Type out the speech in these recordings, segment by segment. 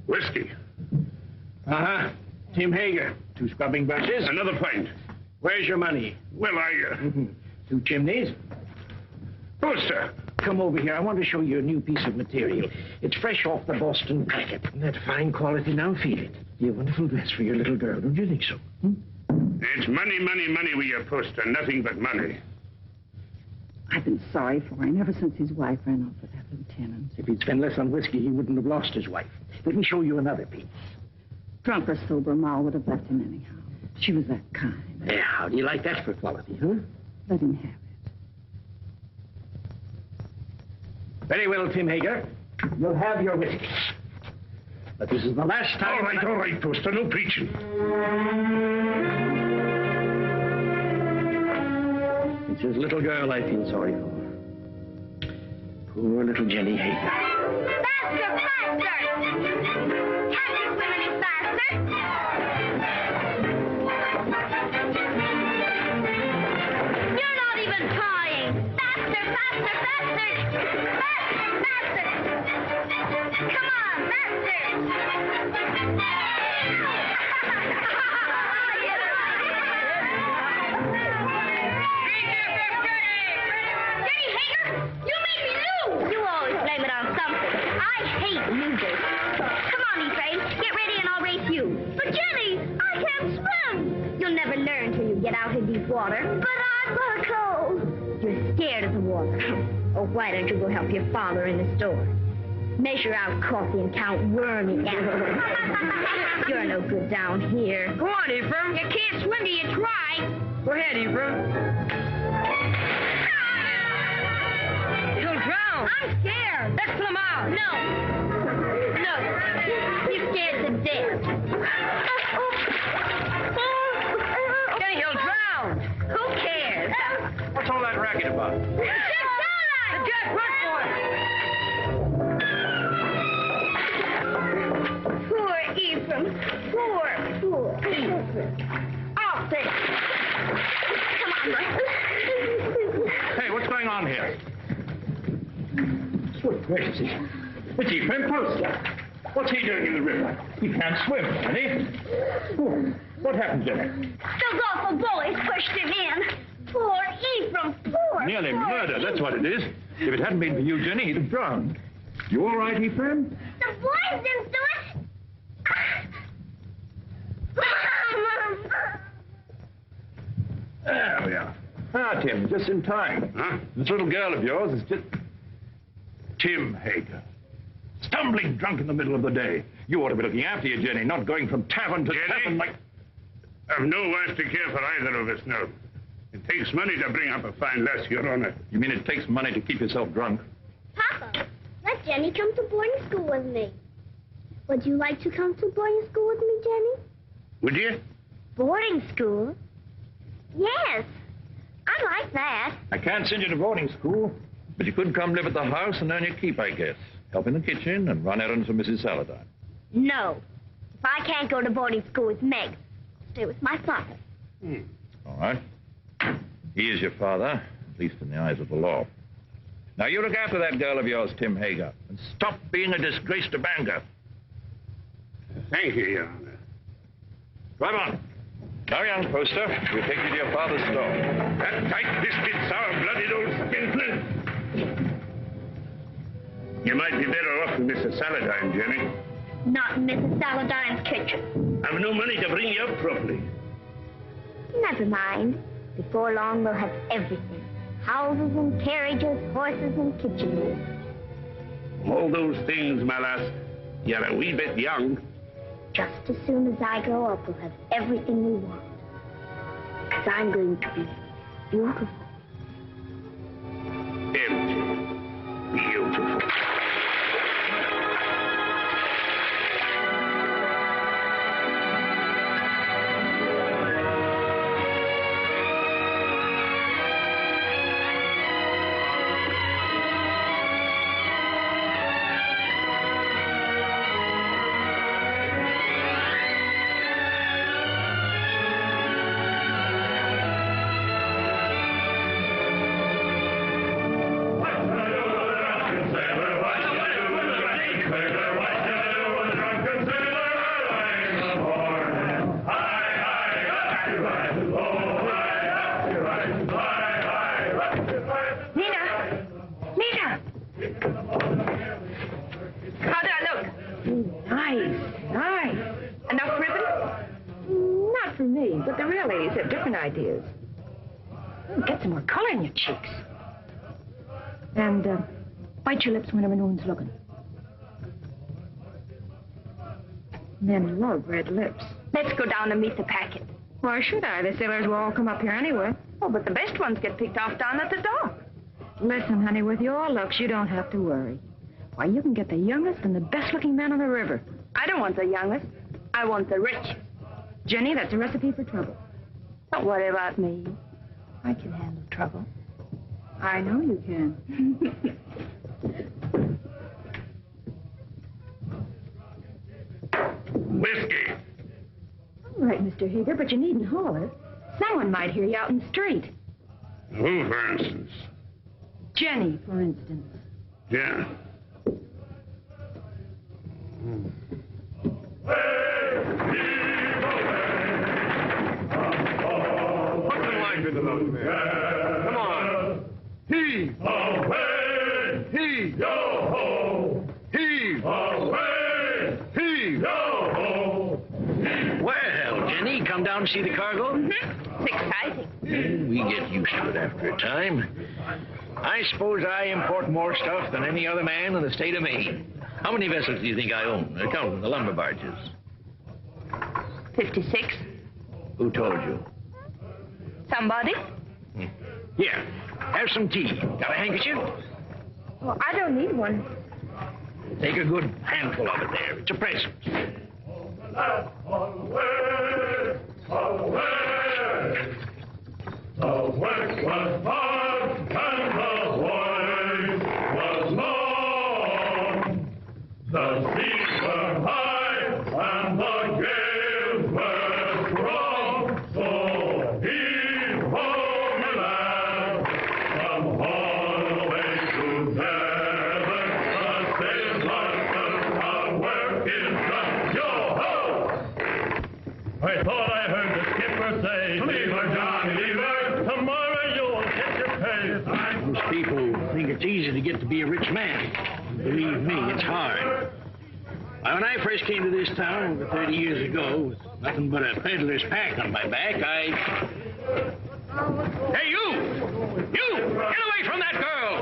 Whiskey. Uh-huh. Tim Hager. 2 scrubbing brushes. Another pint. Where's your money? Well, 2 chimneys. Poster. Come over here. I want to show you a new piece of material. It's fresh off the Boston packet. That fine quality. Now feel it. Be a wonderful dress for your little girl. Don't you think so? It's money, money, money with your poster. Nothing but money. I've been sorry for him ever since his wife ran off with that lieutenant. If he'd spent less on whiskey, he wouldn't have lost his wife. Let me show you another piece. Drunk or sober, Ma would have left him anyhow. She was that kind. Yeah, how do you like that for quality, huh? Let him have it. Very well, Tim Hager. You'll have your whiskey. But this is the last time... All right, Poster. No preaching. It's his little girl I feel sorry for. Poor little Jenny Hager. Faster, faster! Can't you swim any faster? You're not even trying. Faster, faster, faster! Faster, faster! Come on, faster! Jenny Hager, you made me lose! You always blame it on something. I hate losers. Come on, E-Train. Get ready and I'll race you. But Jenny, I can't swim. You'll never learn till you get out in deep water. But I'm cold. You're scared of the water. Oh, why don't you go help your father in the store? Measure out coffee and count wormy apples. You're no good down here. Go on, Ephraim. You can't swim till you try. Go ahead, Ephraim. He'll drown. I'm scared. Let's pull him out. No. No. He's scared to death. Jenny, he'll drown. Who cares? What's all that racket about? It's all right. Jack, run for it. Poor Ephraim. Poor Ephraim. I'll say. Come on, Mike. Hey, what's going on here? Good gracious. It's Ephraim Poster. What's he doing in the river? He can't swim, can he? Oh, what happened, Jenny? Those awful bullies pushed him in. Poor Ephraim. Poor. Nearly poor murder, that's what it is. If it hadn't been for you, Jenny, he'd have drowned. You all right, Ephraim? The boys didn't do it. There we are. Ah, Tim, just in time. Huh? This little girl of yours is just... Tim Hager. Stumbling drunk in the middle of the day. You ought to be looking after you, Jenny, not going from tavern to tavern like... I've no wife to care for either of us now. It takes money to bring up a fine lass, Your Honor. You mean it takes money to keep yourself drunk? Papa, let Jenny come to boarding school with me. Would you like to come to boarding school with me, Jenny? Would you? Boarding school? Yes. I like that. I can't send you to boarding school, but you could come live at the house and earn your keep, I guess. Help in the kitchen and run errands for Mrs. Saladine. No. If I can't go to boarding school with Meg, stay with my father. All right. He is your father, at least in the eyes of the law. Now, you look after that girl of yours, Tim Hager, and stop being a disgrace to Bangor. Thank you, Your Honor. Drive on. Now, young poster, we'll take you to your father's store. That tight-fisted, sour-blooded old skinflint. You might be better off than Mrs. Saladine, Jenny. Not in Mrs. Saladine's kitchen. I've no money to bring you up properly. Never mind. Before long, we'll have everything. Houses and carriages, horses and kitchenwares. All those things, my lass, you're a wee bit young. Just as soon as I grow up, we'll have everything we want. Because I'm going to be beautiful. Empty. Beautiful. But the real ladies have different ideas. Get some more color in your cheeks. And bite your lips whenever no one's looking. Men love red lips. Let's go down and meet the packet. Why should I? The sailors will all come up here anyway. Oh, but the best ones get picked off down at the dock. Listen, honey, with your looks, you don't have to worry. Why, you can get the youngest and the best-looking man on the river. I don't want the youngest. I want the rich. Jenny, that's a recipe for trouble. Don't worry about me. I can handle trouble. I know you can. Whiskey. All right, Mr. Hager, but you needn't holler. Someone might hear you out in the street. Who, for instance? Jenny, for instance. Yeah. With the boat, man. Come on. Heave away, heave, yo ho. Heave away, heave, yo ho. Well, Jenny, come down and see the cargo? Mm-hmm. It's exciting. We get used to it after a time. I suppose I import more stuff than any other man in the state of Maine. How many vessels do you think I own, counting the lumber barges? 56. Who told you? Somebody? Here, have some tea. Got a handkerchief? Well, I don't need one. Take a good handful of it there. It's a present. Away, away. The work was hard and the voyage was long. The seas were high and the gales were strong. So heave ho, my lad, from Holloway to Devon. The sails are work is done. Yo ho! I thought I heard the skipper say, "Leave her, Johnny, leave her. Tomorrow you'll get your pay." Most people think it's easy to get to be a rich man. Believe me, it's hard. Why, when I first came to this town over 30 years ago, with nothing but a peddler's pack on my back, Hey, you! You! Get away from that girl!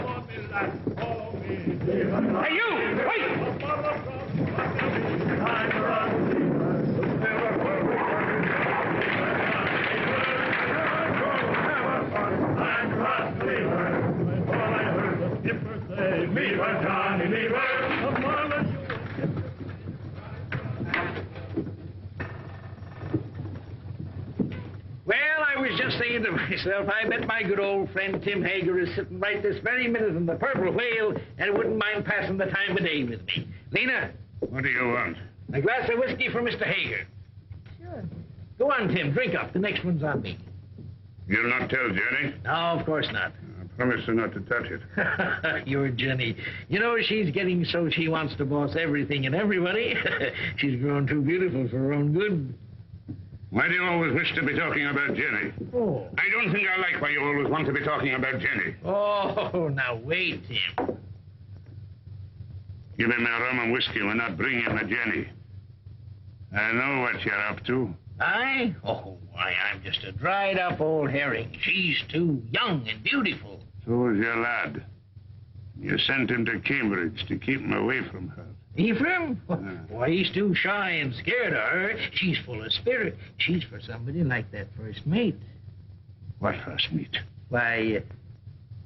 Hey, you! Wait! Leave her, Johnny, leave her. Tomorrow Well, I was just saying to myself, I bet my good old friend Tim Hager is sitting right this very minute in the Purple Whale and wouldn't mind passing the time of day with me. Lena, What do you want? a glass of whiskey for Mr. Hager. Sure. Go on, Tim. Drink up. The next one's on me. You'll not tell Jenny? No, of course not. I promise her not to touch it. Your Jenny. You know, she's getting so she wants to boss everything and everybody. She's grown too beautiful for her own good. Why do you always wish to be talking about Jenny? Oh. I don't think I like why you always want to be talking about Jenny. Oh, now wait, Tim. Give me my rum and whiskey. We're not bringing my Jenny. I know what you're up to. I? Oh, why, I'm just a dried-up old herring. She's too young and beautiful. So is your lad. You sent him to Cambridge to keep him away from her. Ephraim? Why, he's too shy and scared of her. She's full of spirit. She's for somebody like that first mate. What first mate? Why,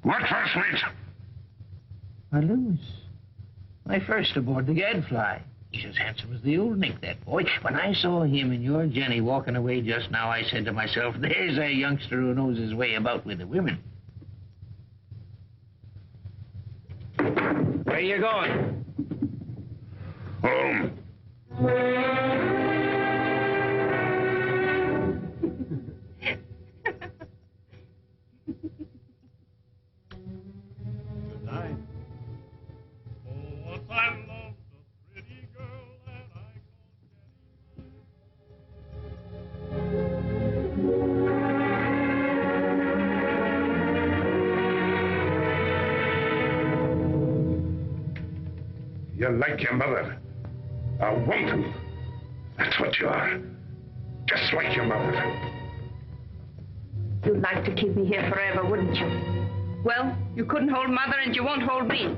What first mate? Lewis. My first aboard the Gadfly. He's as handsome as the old Nick, that boy. When I saw him and your Jenny walking away just now, I said to myself, there's a youngster who knows his way about with the women. Where you going? Home. Good night. Oh, once I loved a pretty girl that I You're like your mother. A wanton. That's what you are. Just like your mother. You'd like to keep me here forever, wouldn't you? Well, you couldn't hold Mother and you won't hold me.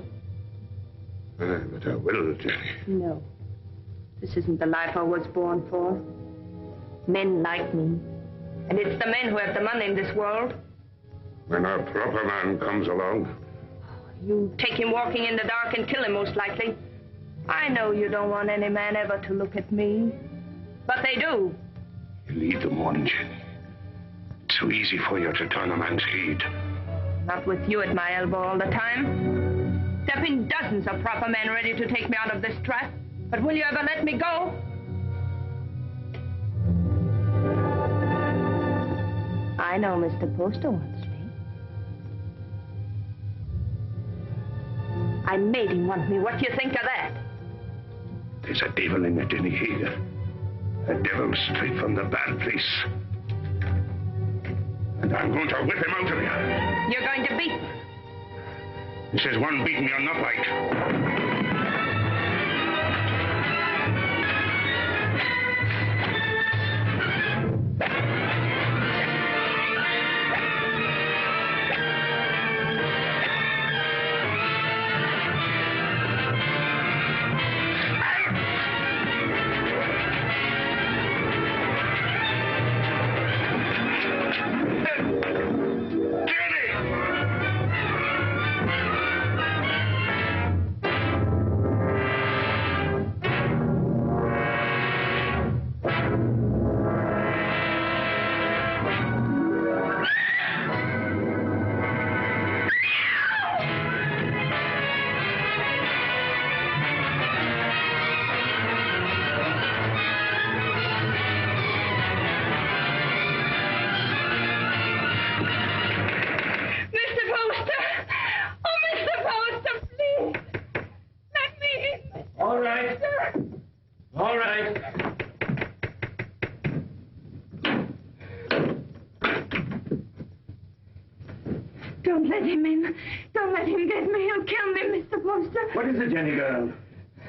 But I will, Jenny. No. This isn't the life I was born for. Men like me. And it's the men who have the money in this world. When a proper man comes along. You take him walking in the dark and kill him, most likely. I know you don't want any man ever to look at me. But they do. You lead them on, Jenny. It's so easy for you to turn a man's head. Not with you at my elbow all the time. There have been dozens of proper men ready to take me out of this trap. But will you ever let me go? I know Mr. Poster wants me. I made him want me. What do you think of that? There's a devil in it, Jenny Hager. A devil straight from the bad place. And I'm going to whip him out of you. You're going to beat me. This is one beating you're not like. Don't let him in. Don't let him get me. He'll kill me, Mr. Poster. What is it, Jenny girl?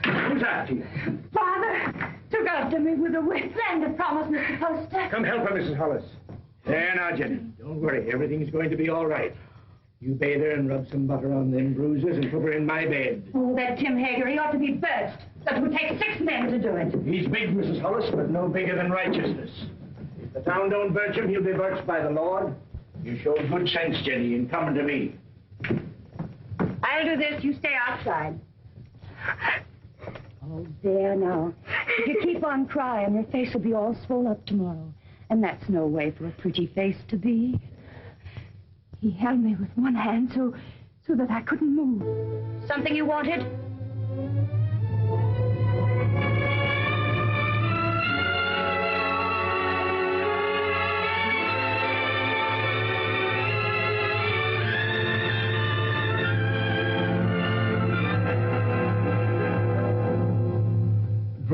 Who's after you? Father took after me with a whip. Splendid promise, Mr. Poster. Come help her, Mrs. Hollis. There now, Jenny. Don't worry. Everything's going to be all right. You bathe her and rub some butter on them bruises and put her in my bed. Oh, that Tim Hager, he ought to be burst. That would take 6 men to do it. He's big, Mrs. Hollis, but no bigger than righteousness. If the town don't birch him, he'll be birched by the Lord. You showed good sense, Jenny, in coming to me. I'll do this. You stay outside. Oh, there now. If you keep on crying, your face will be all swole up tomorrow. And that's no way for a pretty face to be. He held me with one hand so that I couldn't move. Something you wanted?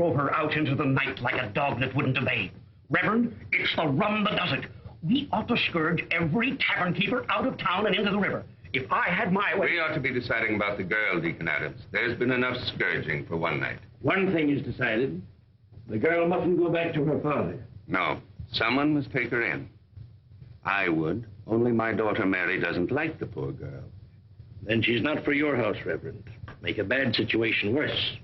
drove her out into the night like a dog that wouldn't obey. Reverend, it's the rum that does it. We ought to scourge every tavern keeper out of town and into the river. If I had my way... We ought to be deciding about the girl, Deacon Adams. There's been enough scourging for one night. One thing is decided. The girl mustn't go back to her father. No. Someone must take her in. I would. Only my daughter Mary doesn't like the poor girl. Then she's not for your house, Reverend. Make a bad situation worse.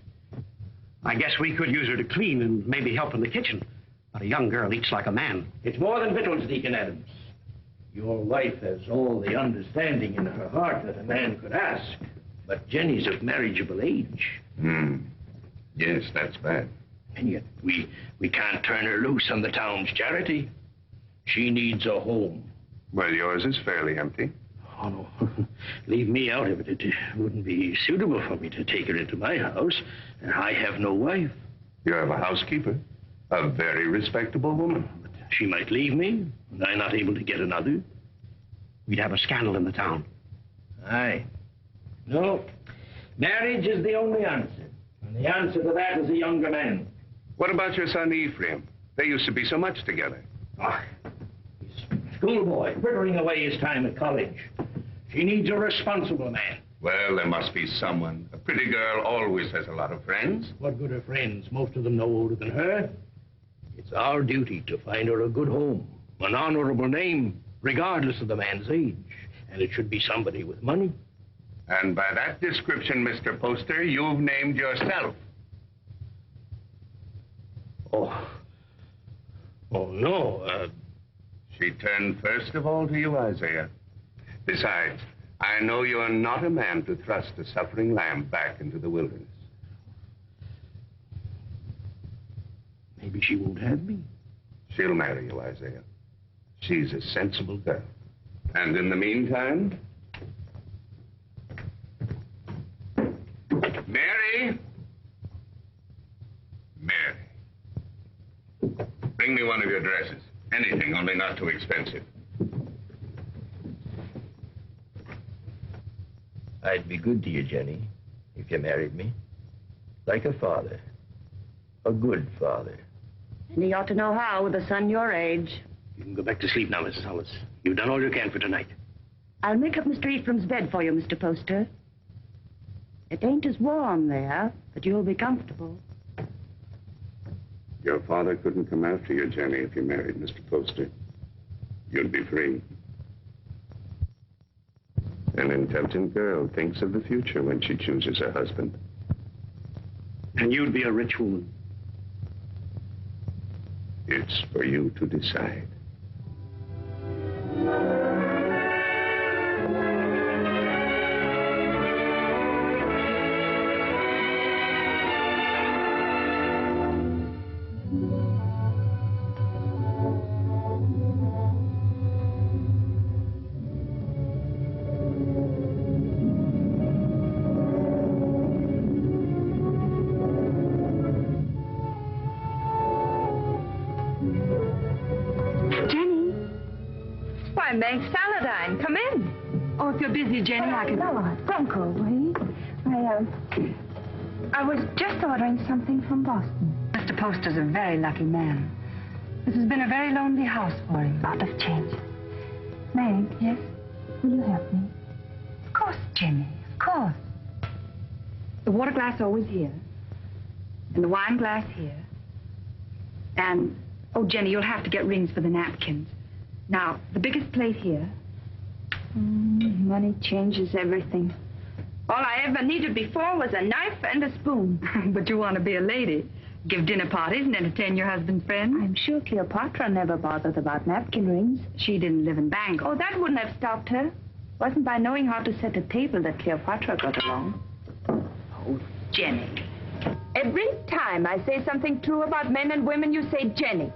I guess we could use her to clean and maybe help in the kitchen. But a young girl eats like a man. It's more than victuals, Deacon Adams. Your wife has all the understanding in her heart that a man could ask. But Jenny's of marriageable age. Yes, that's bad. And yet we can't turn her loose on the town's charity. She needs a home. Well, yours is fairly empty. Oh, no. Leave me out of it. It wouldn't be suitable for me to take her into my house, and I have no wife. You have a housekeeper, a very respectable woman. But she might leave me, and I'm not able to get another. We'd have a scandal in the town. Aye. No, marriage is the only answer. And the answer to that is a younger man. What about your son Ephraim? They used to be so much together. Ah, he's a schoolboy, frittering away his time at college. She needs a responsible man. Well, there must be someone. A pretty girl always has a lot of friends. What good are friends? Most of them no older than her. It's our duty to find her a good home, an honorable name, regardless of the man's age. And it should be somebody with money. And by that description, Mr. Poster, you've named yourself. Oh, no. She turned first of all to you, Isaiah. Besides, I know you're not a man to thrust a suffering lamb back into the wilderness. Maybe she won't have me. She'll marry you, Isaiah. She's a sensible girl. And in the meantime... Mary! Mary. Bring me one of your dresses. Anything, only not too expensive. I'd be good to you, Jenny, if you married me. Like a father. A good father. And he ought to know how with a son your age. You can go back to sleep now, Mrs. Hollis. You've done all you can for tonight. I'll make up Mr. Ephraim's bed for you, Mr. Poster. It ain't as warm there, but you'll be comfortable. Your father couldn't come after you, Jenny, if you married Mr. Poster. You'd be free. An intelligent girl thinks of the future when she chooses her husband. And you'd be a rich woman. It's for you to decide. Meg Saladine, come in. Oh, if you're busy, Jenny, I can... No, don't go away. I was just ordering something from Boston. Mr. Poster's a very lucky man. This has been a very lonely house for him. Out of change. Meg, yes? Will you help me? Of course, Jenny, of course. The water glass always here. And the wine glass here. And, oh, Jenny, you'll have to get rings for the napkins. Now, the biggest plate here. Money changes everything. All I ever needed before was a knife and a spoon. But you want to be a lady. Give dinner parties and entertain your husband's friends. I'm sure Cleopatra never bothered about napkin rings. She didn't live in Bangor. Oh, that wouldn't have stopped her. It wasn't by knowing how to set a table that Cleopatra got along. Oh, Jenny. Every time I say something true about men and women, you say Jenny.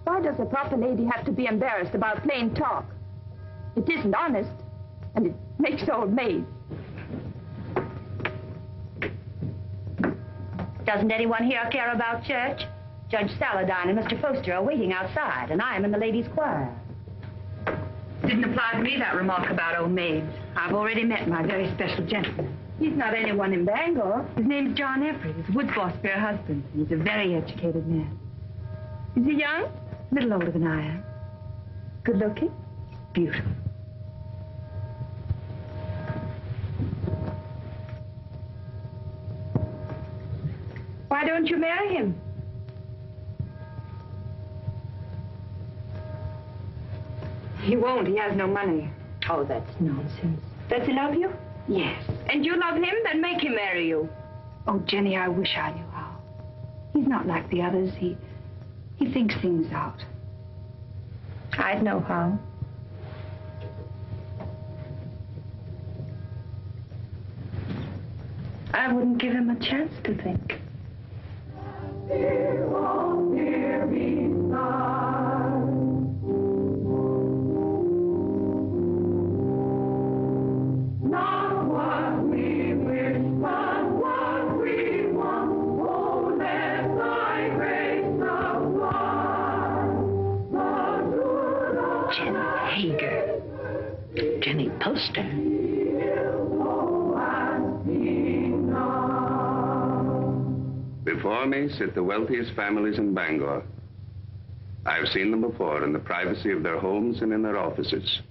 Why does a proper lady have to be embarrassed about plain talk? It isn't honest, and it makes old maids. Doesn't anyone here care about church? Judge Saladine and Mr. Poster are waiting outside, and I am in the ladies' choir. Didn't apply to me, that remark about old maids. I've already met my very special gentleman. He's not anyone in Bangor. His name's John Everett. He's Wood's boss for her husband. He's a very educated man. Is he young? A little older than I am. Good looking? Beautiful. Why don't you marry him? He won't. He has no money. Oh, that's nonsense. Does he love you? Yes. And you love him? Then make him marry you. Oh, Jenny, I wish I knew how. He's not like the others. He thinks things out. I'd know how. I wouldn't give him a chance to think. Jenny Poster. Before me sit the wealthiest families in Bangor. I've seen them before in the privacy of their homes and in their offices.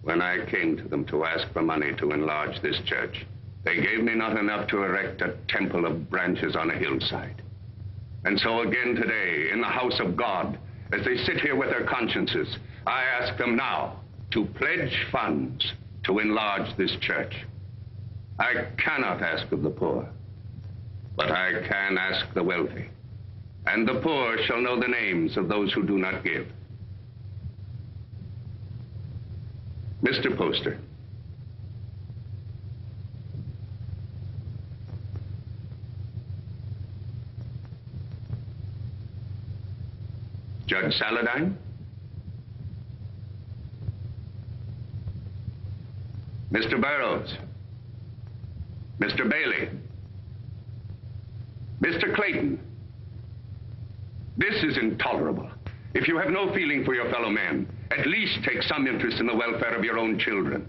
When I came to them to ask for money to enlarge this church, they gave me not enough to erect a temple of branches on a hillside. And so again today, in the house of God, as they sit here with their consciences, I ask them now to pledge funds to enlarge this church. I cannot ask of the poor, but I can ask the wealthy. And the poor shall know the names of those who do not give. Mr. Poster. Judge Saladine? Mr. Burroughs? Mr. Bailey? Mr. Clayton? This is intolerable. If you have no feeling for your fellow man, at least take some interest in the welfare of your own children.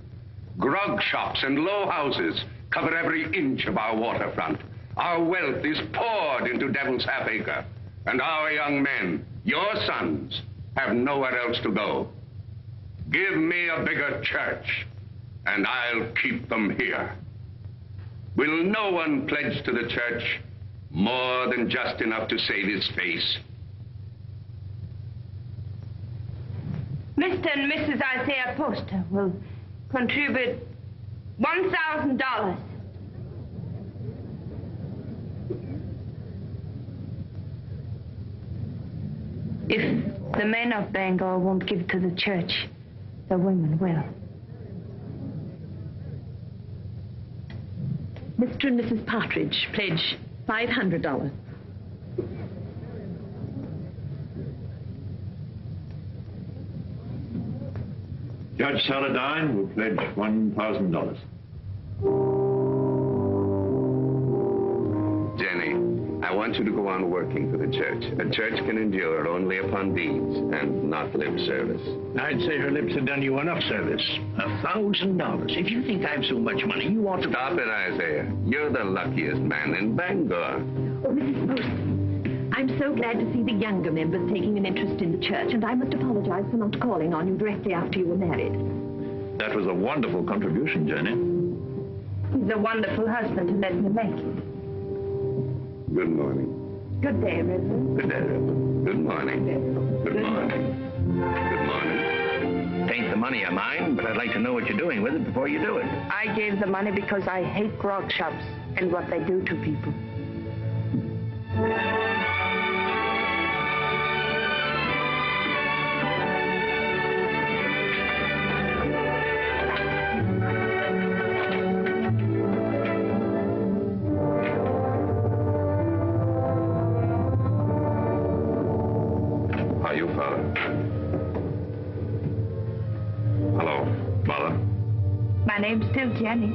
Grog shops and low houses cover every inch of our waterfront. Our wealth is poured into Devil's Half-Acre. And our young men, your sons, have nowhere else to go. Give me a bigger church, and I'll keep them here. Will no one pledge to the church more than just enough to save his face? Mr. and Mrs. Isaiah Poster will contribute $1,000. If the men of Bangor won't give to the church, the women will. Mr. and Mrs. Partridge pledge $500. Judge Saladine will pledge $1,000. Jenny, I want you to go on working for the church. A church can endure only upon deeds and not lip service. I'd say her lips have done you enough service. $1,000. If you think I've so much money, you ought to... Stop it, Isaiah. You're the luckiest man in Bangor. Oh, Mrs. Poster, I'm so glad to see the younger members taking an interest in the church, and I must apologize for not calling on you directly after you were married. That was a wonderful contribution, Jenny. He's a wonderful husband to let me make it. Good morning. Good day, Reverend. Good day, Reverend. Good morning. Good morning. Good morning. It ain't the money I mind, but I'd like to know what you're doing with it before you do it. I gave the money because I hate grog shops and what they do to people. Are you, Father? Hello, Mother. My name's still Jenny.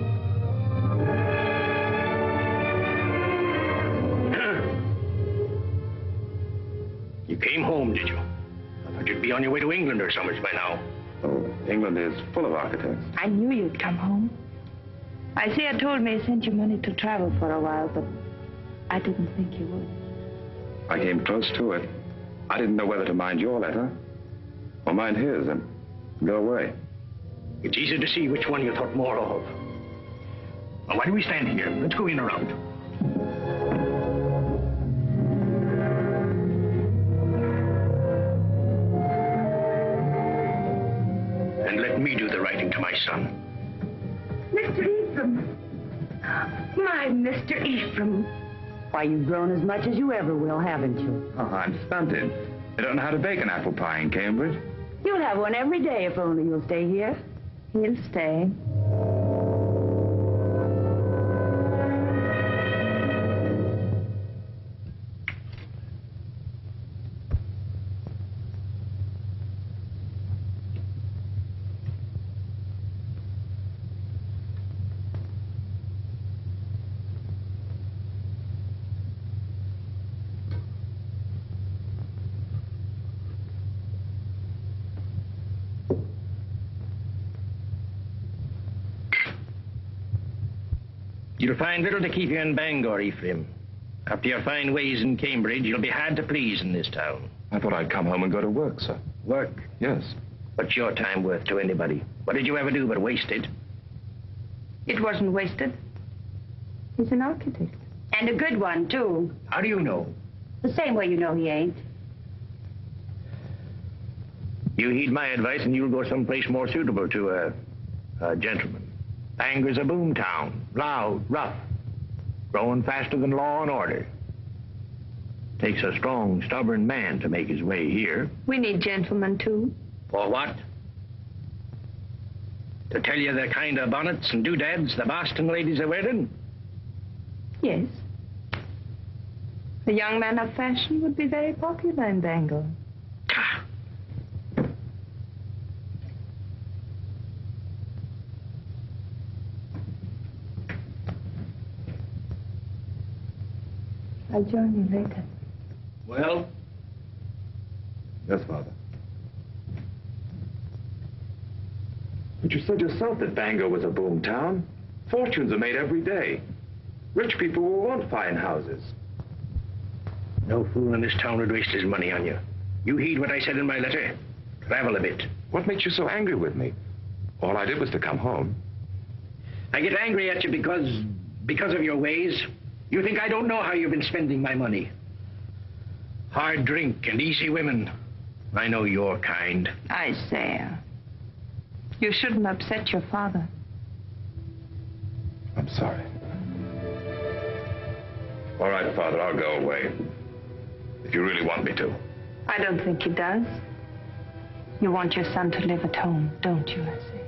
You came home, did you? I thought you'd be on your way to England or somewhere by now. Oh, England is full of architects. I knew you'd come home. Isaiah told me he sent you money to travel for a while, but I didn't think you would. I came close to it. I didn't know whether to mind your letter or mind his and go away. It's easy to see which one you thought more of. Now, why do we stand here? Let's go in around. And let me do the writing to my son. Mr. Ephraim. My Mr. Ephraim. Why, you've grown as much as you ever will, haven't you? Oh, I'm stunted. I don't know how to bake an apple pie in Cambridge. You'll have one every day if only you'll stay here. He'll stay. You'll find little to keep you in Bangor, Ephraim. After your fine ways in Cambridge, you'll be hard to please in this town. I thought I'd come home and go to work, sir. Work? Yes. What's your time worth to anybody? What did you ever do but waste it? It wasn't wasted. He's an architect. And a good one, too. How do you know? The same way you know he ain't. You heed my advice and you'll go someplace more suitable to a gentleman. Bangor's a boom town. Loud, rough. Growing faster than law and order. Takes a strong, stubborn man to make his way here. We need gentlemen, too. For what? To tell you the kind of bonnets and doodads the Boston ladies are wearing? Yes. A young man of fashion would be very popular in Bangor. I'll join you later. Well? Yes, Father. But you said yourself that Bangor was a boom town. Fortunes are made every day. Rich people will want fine houses. No fool in this town would waste his money on you. You heed what I said in my letter. Travel a bit. What makes you so angry with me? All I did was to come home. I get angry at you because of your ways. You think I don't know how you've been spending my money. Hard drink and easy women. I know your kind. Isaiah, you shouldn't upset your father. I'm sorry. All right, Father, I'll go away. If you really want me to. I don't think he does. You want your son to live at home, don't you, Isaiah?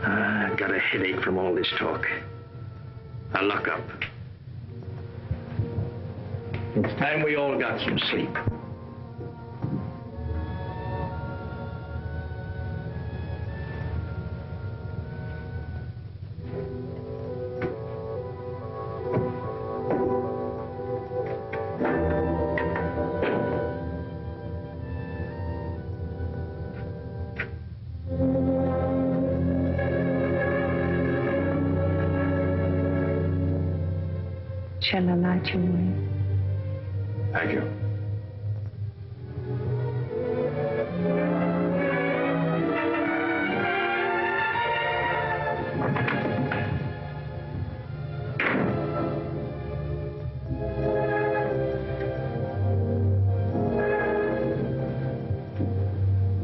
I've got a headache from all this talk. I'll lock up. It's time we all got some sleep. Shall I light your way? Thank you.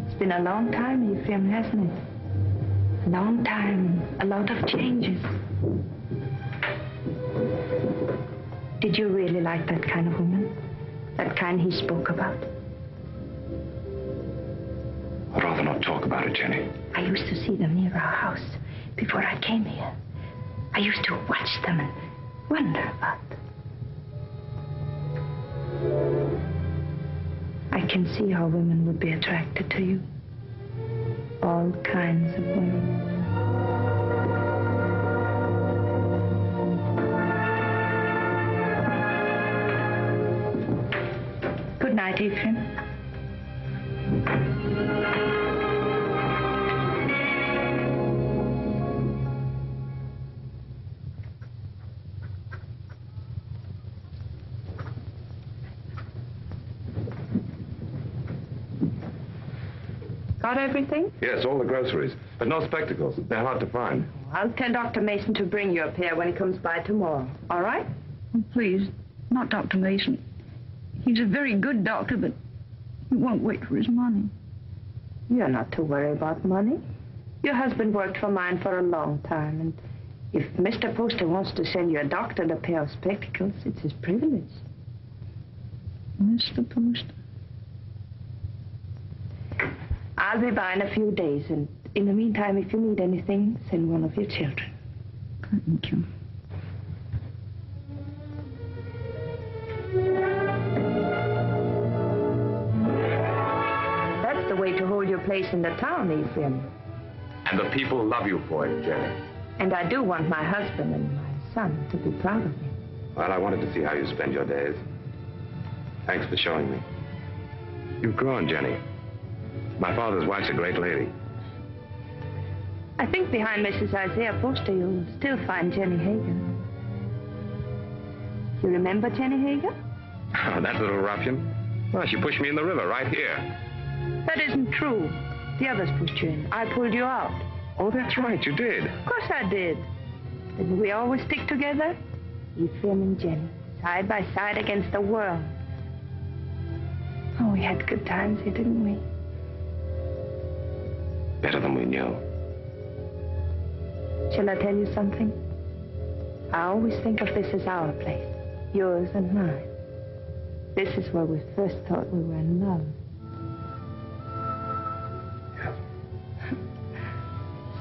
It's been a long time, Ephraim, hasn't it? A long time, a lot of changes. Did you really like that kind of woman? That kind he spoke about? I'd rather not talk about it, Jenny. I used to see them near our house before I came here. I used to watch them and wonder about them. I can see how women would be attracted to you. All kinds of women. Good night, Ephraim. Got everything? Yes, all the groceries. But no spectacles. They're hard to find. I'll tell Dr. Mason to bring you a pair when he comes by tomorrow. All right? Oh, please, not Dr. Mason. He's a very good doctor, but he won't wait for his money. You're not to worry about money. Your husband worked for mine for a long time, and if Mr. Poster wants to send you a doctor and a pair of spectacles, it's his privilege. Mr. Poster? I'll be by in a few days, and in the meantime, if you need anything, send one of your children. Thank you. That's the way to hold your place in the town, Ephraim. And the people love you for it, Jenny. And I do want my husband and my son to be proud of me. Well, I wanted to see how you spend your days. Thanks for showing me. You've grown, Jenny. My father's wife's a great lady. I think behind Mrs. Isaiah Poster, you'll still find Jenny Hager. You remember Jenny Hager? Oh, that little ruffian? Well, she pushed me in the river right here. That isn't true. The others pushed you in. I pulled you out. Oh, that's right, you did. Of course I did. Didn't we always stick together? Ephraim and Jenny, side by side against the world. Oh, we had good times here, didn't we? Better than we knew. Shall I tell you something? I always think of this as our place, yours and mine. This is where we first thought we were in love. Yes.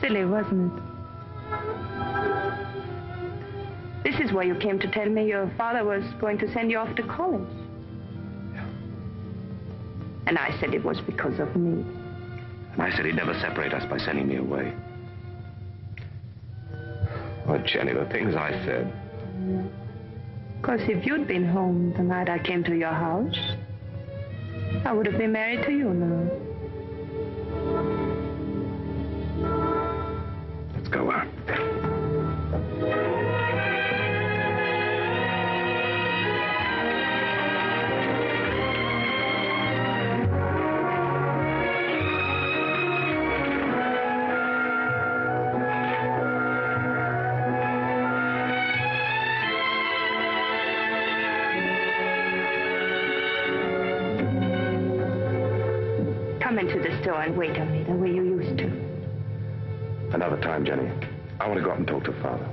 Silly, wasn't it? This is where you came to tell me your father was going to send you off to college. Yeah. And I said it was because of me. And I said he'd never separate us by sending me away. Oh, Jenny, the things I said. Of course, if you'd been home the night I came to your house, I would have been married to you now. Let's go out. Come into the store and wait on me the way you used to. Another time, Jenny. I want to go up and talk to Father.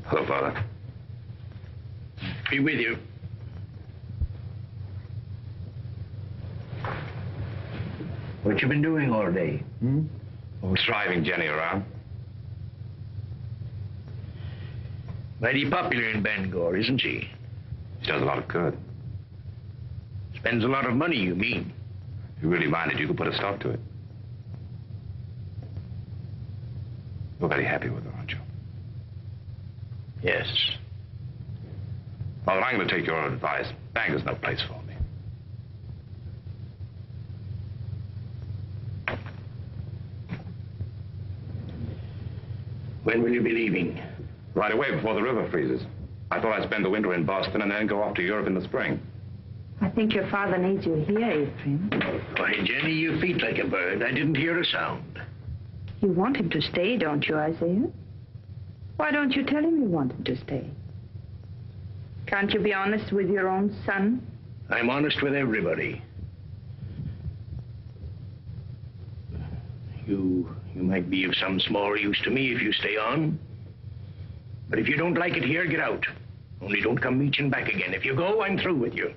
Hello, Father. Be with you. What you been doing all day? Oh, driving Jenny around. Mighty popular in Bangor, isn't she? She does a lot of good. Spends a lot of money, you mean? If you really minded, you could put a stop to it. You're very happy with her, aren't you? Yes. Well, I'm going to take your advice. Bangor's no place for me. When will you be leaving? Right away, before the river freezes. I thought I'd spend the winter in Boston and then go off to Europe in the spring. I think your father needs you here, Ephraim. Why, Jenny, you feet like a bird. I didn't hear a sound. You want him to stay, don't you, Isaiah? Why don't you tell him you want him to stay? Can't you be honest with your own son? I'm honest with everybody. You might be of some small use to me if you stay on. But if you don't like it here, get out. Only don't come meeching back again. If you go, I'm through with you.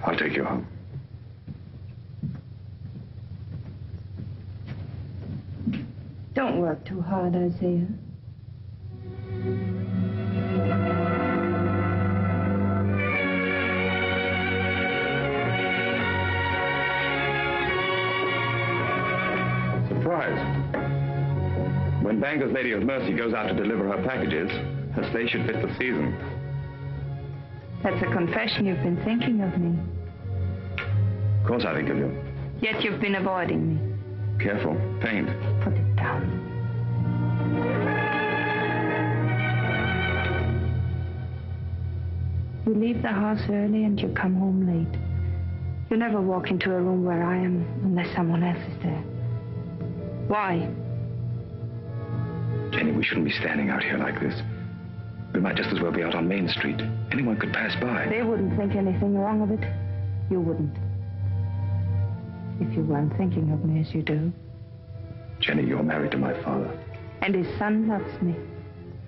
I'll take you home. Don't work too hard, Isaiah. When Bangor's Lady of Mercy goes out to deliver her packages, her sleigh should fit the season. That's a confession you've been thinking of me. Of course I think of you. Yet you've been avoiding me. Careful. Faint. Put it down. You leave the house early and you come home late. You never walk into a room where I am unless someone else is there. Why? Jenny, we shouldn't be standing out here like this. We might just as well be out on Main Street. Anyone could pass by. They wouldn't think anything wrong of it. You wouldn't. If you weren't thinking of me as you do. Jenny, you're married to my father. And his son loves me.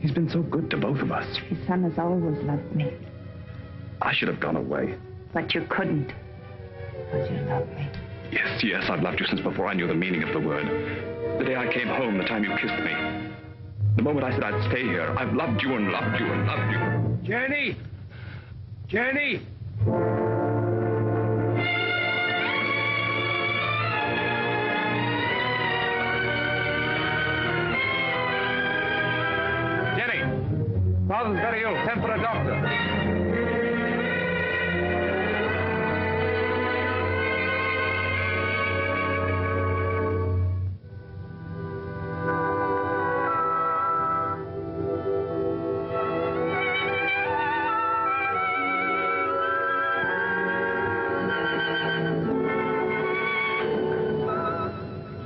He's been so good to both of us. His son has always loved me. I should have gone away. But you couldn't. Because you love me. Yes, I've loved you since before I knew the meaning of the word. The day I came home, the time you kissed me. The moment I said I'd stay here, I've loved you and loved you and loved you. Jenny! Jenny! Jenny! Father's very ill. Send for a doctor.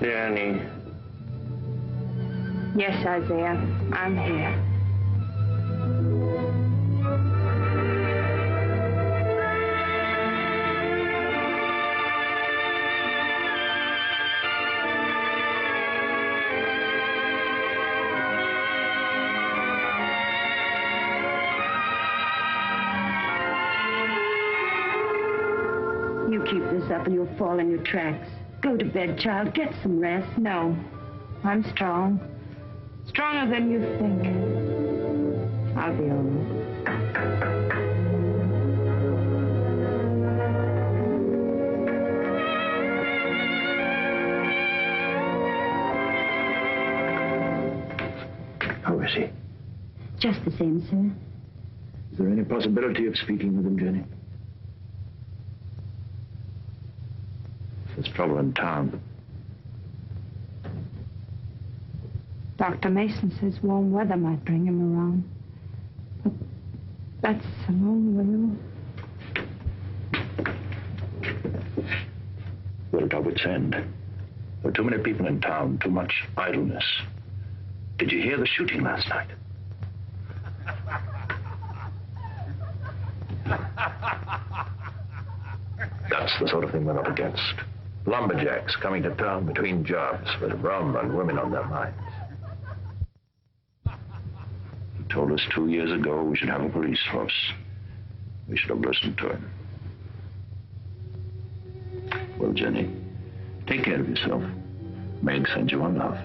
Jenny. Yes, Isaiah, I'm here. You keep this up and you'll fall in your tracks. Go to bed, child. Get some rest. No. I'm strong. Stronger than you think. I'll be all right. How is he? Just the same, sir. Is there any possibility of speaking with him, Jenny? There's trouble in town. Dr. Mason says warm weather might bring him around. But that's a long way. We're at our wit's end. There are too many people in town, too much idleness. Did you hear the shooting last night? That's the sort of thing we're up against. Lumberjacks coming to town between jobs with rum and women on their minds. He told us 2 years ago we should have a police force. We should have listened to him. Well, Jenny, take care of yourself. Meg sends you on love.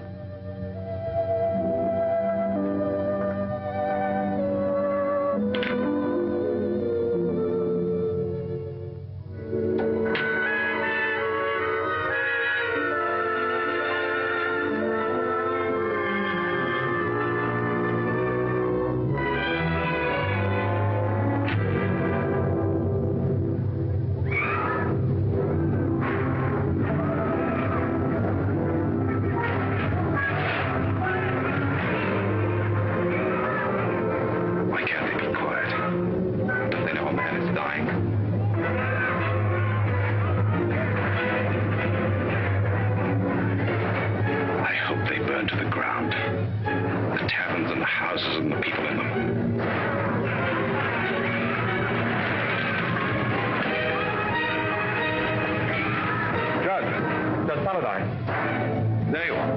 There you are.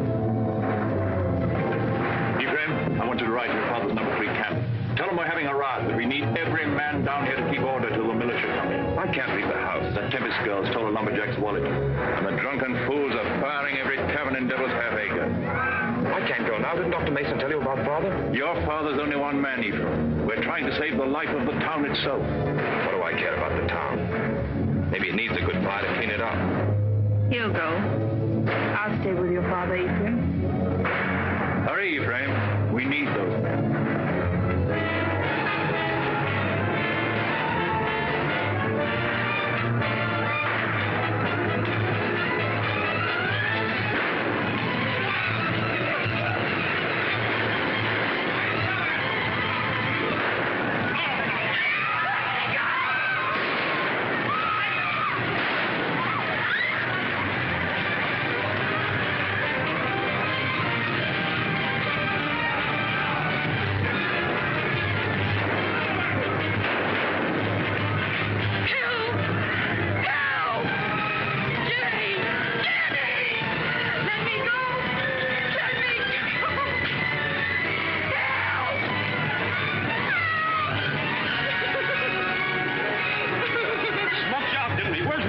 Ephraim, I want you to ride to your father's number 3 camp. Tell him we're having a rout, that we need every man down here to keep order till the militia come in. I can't leave the house. That Tempest girl stole a lumberjack's wallet. And the drunken fools are firing every tavern in Devil's Half Acre. I can't go now. Didn't Dr. Mason tell you about Father? Your father's only one man, Ephraim. We're trying to save the life of the town itself. What do I care about the town? Maybe it needs a good fire to clean it up. He'll go. I'll stay with your father, Ephraim. Hurry, Ephraim. We need those men.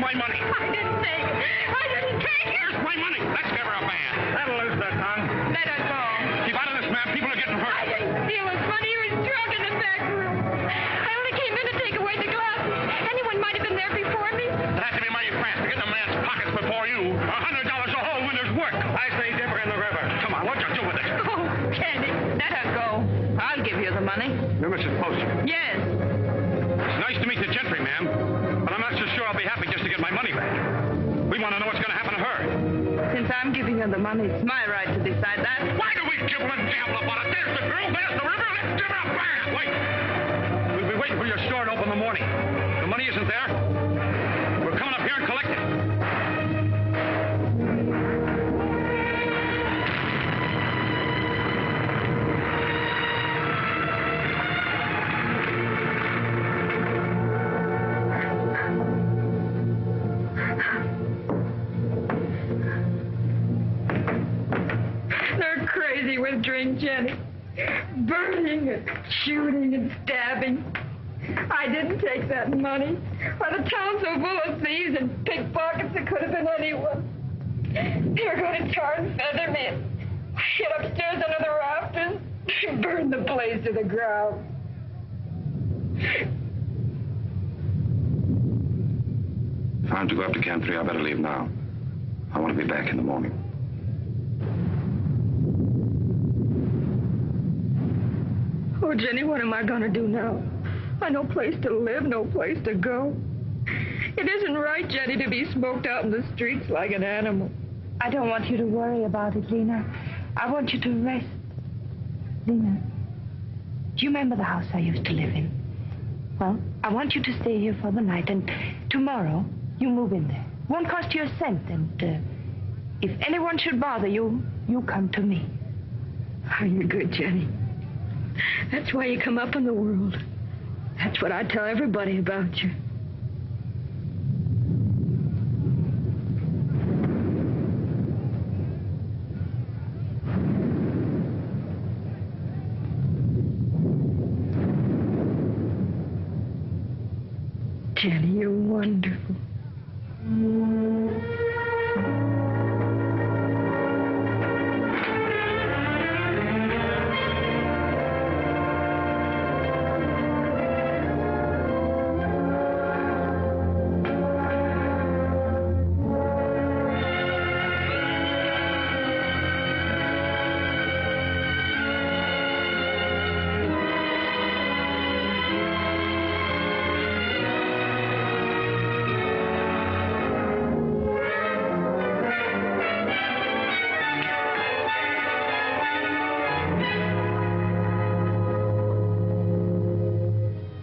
my money? I didn't take it. I didn't take it. Where's my money? Let's give her a band. That'll lose their tongue. Let her go. Keep out of this, ma'am. People are getting hurt. I didn't steal his money. He was drunk in the back room. I only came in to take away the glasses. Anyone might have been there before me. It has to be mighty fast to get in a man's pockets before you. $100 a hole when there's work. I say dip her in the river. Come on, what you do with it? Oh, Kenny, let her go. I'll give you the money. You're Mrs. Poster. Yes. It's nice to meet the gentry, ma'am. But I'm not so sure I'll be happy just to get my money back. We want to know what's going to happen to her. Since I'm giving her the money, it's my right to decide that. Why do we gibble and gabble about it? There's the girl, there's the river. Let's give her a band. Wait. We'll be waiting for your store to open in the morning. The money isn't there. We're coming up here and collect it. They're crazy with drink, Jenny. Burning and shooting and stabbing. I didn't take that money. Why, the town's so full of thieves and pickpockets, it could have been anyone. They were going to tar and feather me and get upstairs under the rafters and burn the place to the ground. If I'm to go up to Camp 3, I better leave now. I want to be back in the morning. Oh, Jenny, what am I going to do now? I no place to live, no place to go. It isn't right, Jenny, to be smoked out in the streets like an animal. I don't want you to worry about it, Lena. I want you to rest. Lena, do you remember the house I used to live in? Well, I want you to stay here for the night, and tomorrow you move in there. Won't cost you a cent, and if anyone should bother you, you come to me. Oh, you're good, Jenny. That's why you come up in the world. That's what I tell everybody about you. Jenny, you're wonderful.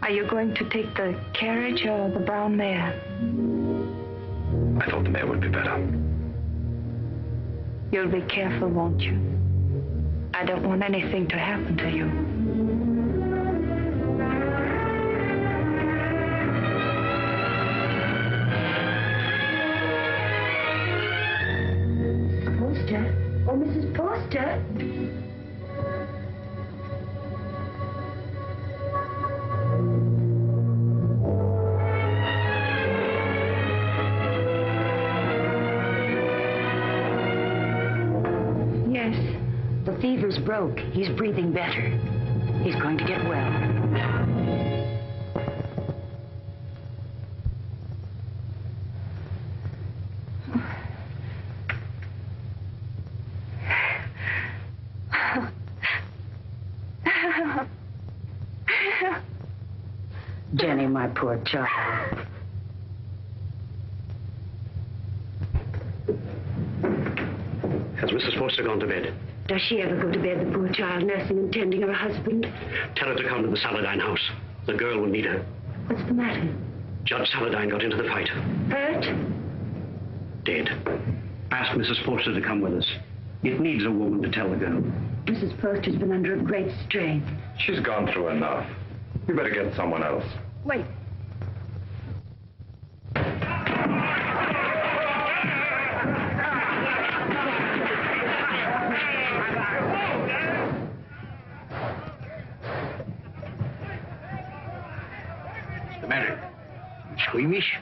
Are you going to take the carriage or the brown mare? I thought the mare would be better. You'll be careful, won't you? I don't want anything to happen to you. Poster? Oh, Mrs. Poster? Yes, the fever's broke. He's breathing better. He's going to get well. Jenny, my poor child. Has Mrs. Foster gone to bed? Does she ever go to bed, the poor child, nursing and tending her husband? Tell her to come to the Saladine house. The girl will need her. What's the matter? Judge Saladine got into the fight. Hurt? Dead. Ask Mrs. Foster to come with us. It needs a woman to tell the girl. Mrs. Foster's been under a great strain. She's gone through enough. You better get someone else. Wait. What's the matter? You squeamish?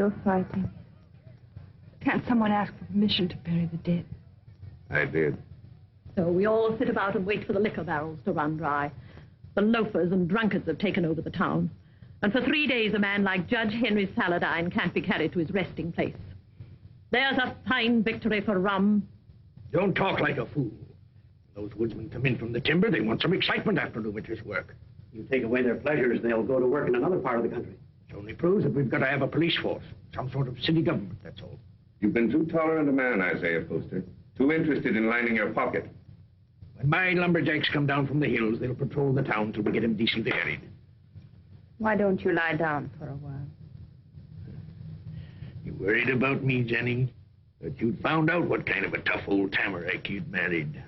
still fighting. Can't someone ask for permission to bury the dead? I did. So we all sit about and wait for the liquor barrels to run dry. The loafers and drunkards have taken over the town. And for 3 days, a man like Judge Henry Saladine can't be carried to his resting place. There's a fine victory for rum. Don't talk like a fool. Those woodsmen come in from the timber. They want some excitement after the winter's work. You take away their pleasures, they'll go to work in another part of the country. It only proves that we've got to have a police force. Some sort of city government, that's all. You've been too tolerant a man, Isaiah Poster. Too interested in lining your pocket. When my lumberjacks come down from the hills, they'll patrol the town till we get them decently harried. Why don't you lie down for a while? You worried about me, Jenny? That you'd found out what kind of a tough old tamarack you'd married.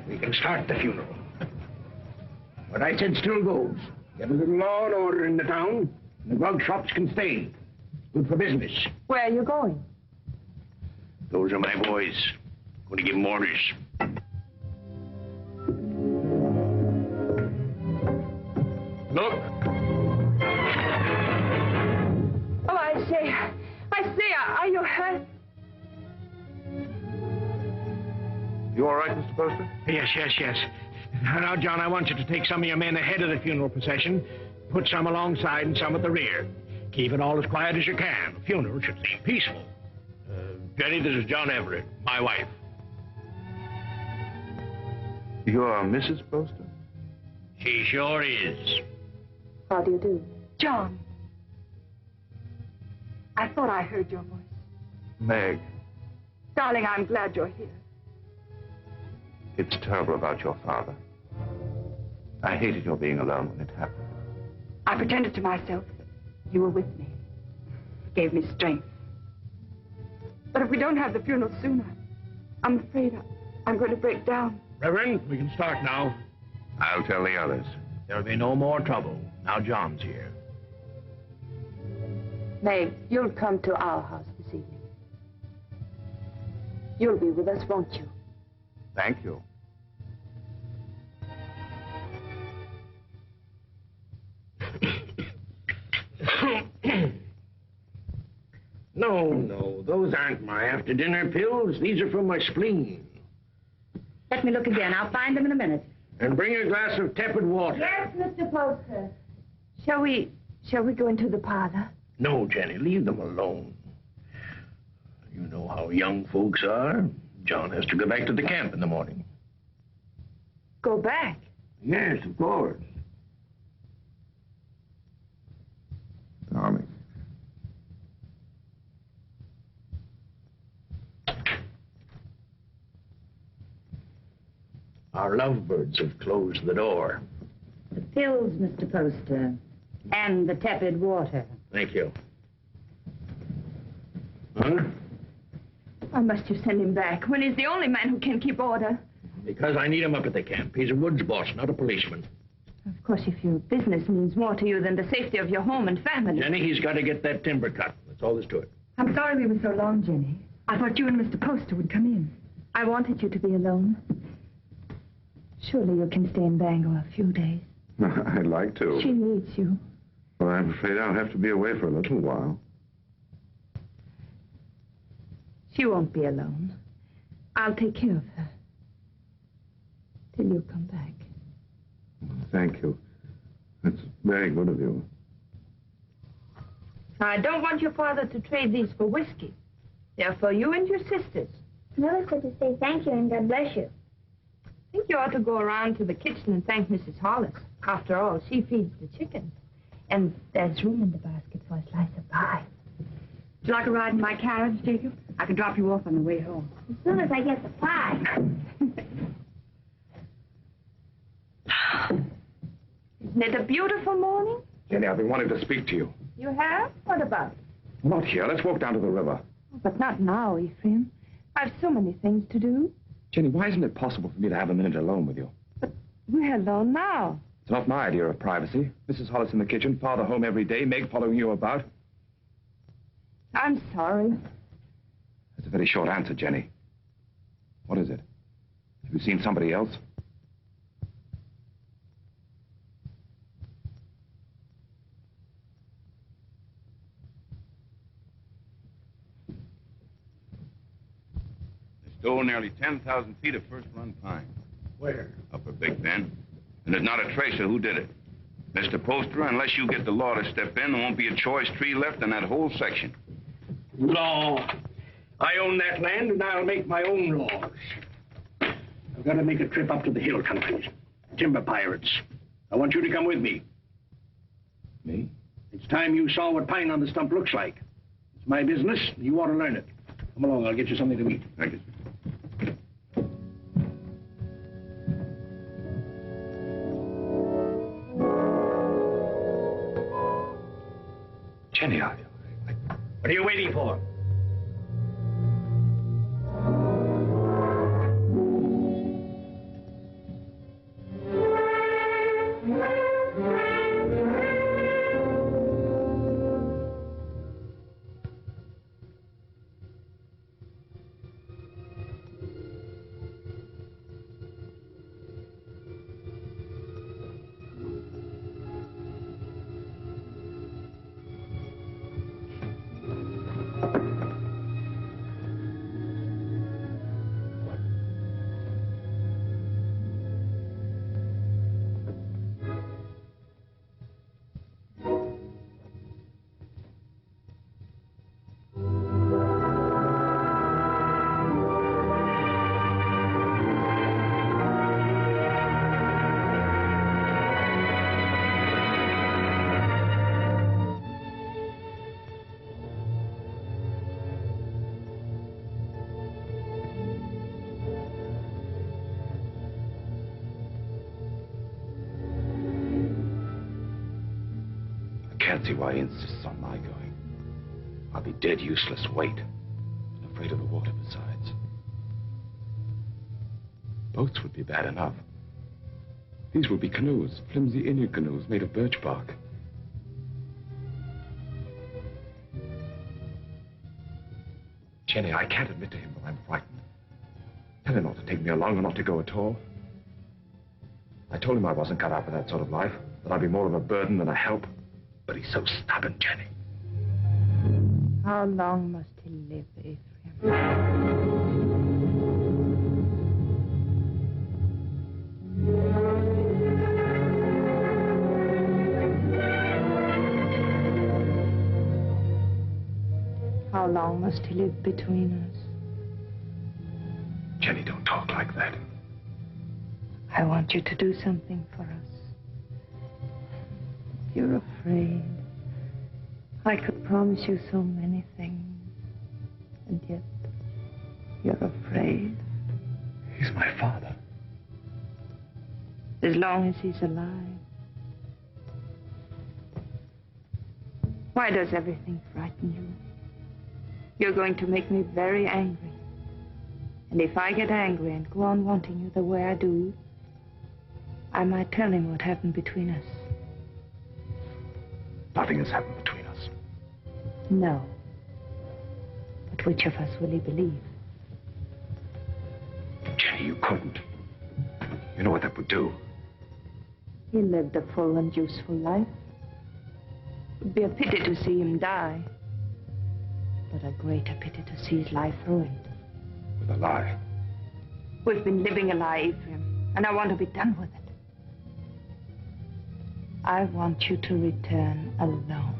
We can start the funeral. What I said still goes. Get a little law and order in the town, and the grog shops can stay. Good for business. Where are you going? Those are my boys. Going to give them orders. Look. Oh, I say, are you hurt? You all right, Mr. Poster? Yes. Now, John, I want you to take some of your men ahead of the funeral procession, put some alongside and some at the rear. Keep it all as quiet as you can. The funeral should seem peaceful. Jenny, this is John Everett, my wife. You're Mrs. Poster? She sure is. How do you do? John. I thought I heard your voice. Meg, Darling, I'm glad you're here. it's terrible about your father. I hated your being alone when it happened. I pretended to myself that you were with me. It gave me strength. But if we don't have the funeral soon, I'm afraid I'm going to break down. Reverend, we can start now. I'll tell the others. There'll be no more trouble. Now John's here. Meg, you'll come to our house this evening. You'll be with us, won't you? Thank you. No, those aren't my after-dinner pills. These are from my spleen. Let me look again. I'll find them in a minute. And bring a glass of tepid water. Yes, Mr. Poster. Shall we go into the parlor? No, Jenny, leave them alone. You know how young folks are. John has to go back to the camp in the morning. Go back? Yes, of course. Darling. Our lovebirds have closed the door. The pills, Mr. Poster. And the tepid water. Thank you. Huh? Why must you send him back when he's the only man who can keep order? Because I need him up at the camp. He's a woods boss, not a policeman. Of course, if your business means more to you than the safety of your home and family. Jenny, he's got to get that timber cut. That's all there's to it. I'm sorry we were so long, Jenny. I thought you and Mr. Poster would come in. I wanted you to be alone. Surely you can stay in Bangor a few days. I'd like to. She needs you. But I'm afraid I'll have to be away for a little while. She won't be alone. I'll take care of her. Till you come back. Thank you. That's very good of you. I don't want your father to trade these for whiskey. They're for you and your sisters. Mother said to say thank you and God bless you. I think you ought to go around to the kitchen and thank Mrs. Hollis. After all, she feeds the chickens. And there's room in the basket for a slice of pie. Would you like a ride in my carriage, Jacob? I can drop you off on the way home. As soon as I get the pie. Isn't it a beautiful morning? Jenny, I've been wanting to speak to you. You have? What about? Not here. Let's walk down to the river. But not now, Ephraim. I've so many things to do. Jenny, why isn't it possible for me to have a minute alone with you? But we're alone now. It's not my idea of privacy. Mrs. Hollis in the kitchen, father home every day, Meg following you about. I'm sorry. That's a very short answer, Jenny. What is it? Have you seen somebody else? They stole nearly 10,000 feet of first-run pine. Where? Upper Big Bend. And there's not a trace of who did it. Mr. Poster, unless you get the law to step in, there won't be a choice tree left in that whole section. Law. I own that land, and I'll make my own laws. I've got to make a trip up to the hill countries. Timber pirates. I want you to come with me. Me? It's time you saw what pine on the stump looks like. It's my business, and you ought to learn it. Come along, I'll get you something to eat. Thank you. Jenny, What are you waiting for? I can't see why he insists on my going. I'll be dead useless weight. And afraid of the water besides. Boats would be bad enough. These will be canoes, flimsy Indian canoes made of birch bark. Jenny, I can't admit to him that I'm frightened. Tell him not to take me along or not to go at all. I told him I wasn't cut out for that sort of life, that I'd be more of a burden than a help. But he's so stubborn, Jenny. How long must he live, Ephraim? How long must he live between us? Jenny, don't talk like that. I want you to do something for us. You're afraid. I could promise you so many things, and yet you're afraid. He's my father. As long as he's alive. Why does everything frighten you? You're going to make me very angry. And if I get angry and go on wanting you the way I do, I might tell him what happened between us. Nothing has happened between us. No. But which of us will he believe? Jenny, you couldn't. You know what that would do. He lived a full and useful life. It would be a pity to see him die. But a greater pity to see his life ruined. With a lie. We've been living a lie, Ephraim, and I want to be done with it. I want you to return alone.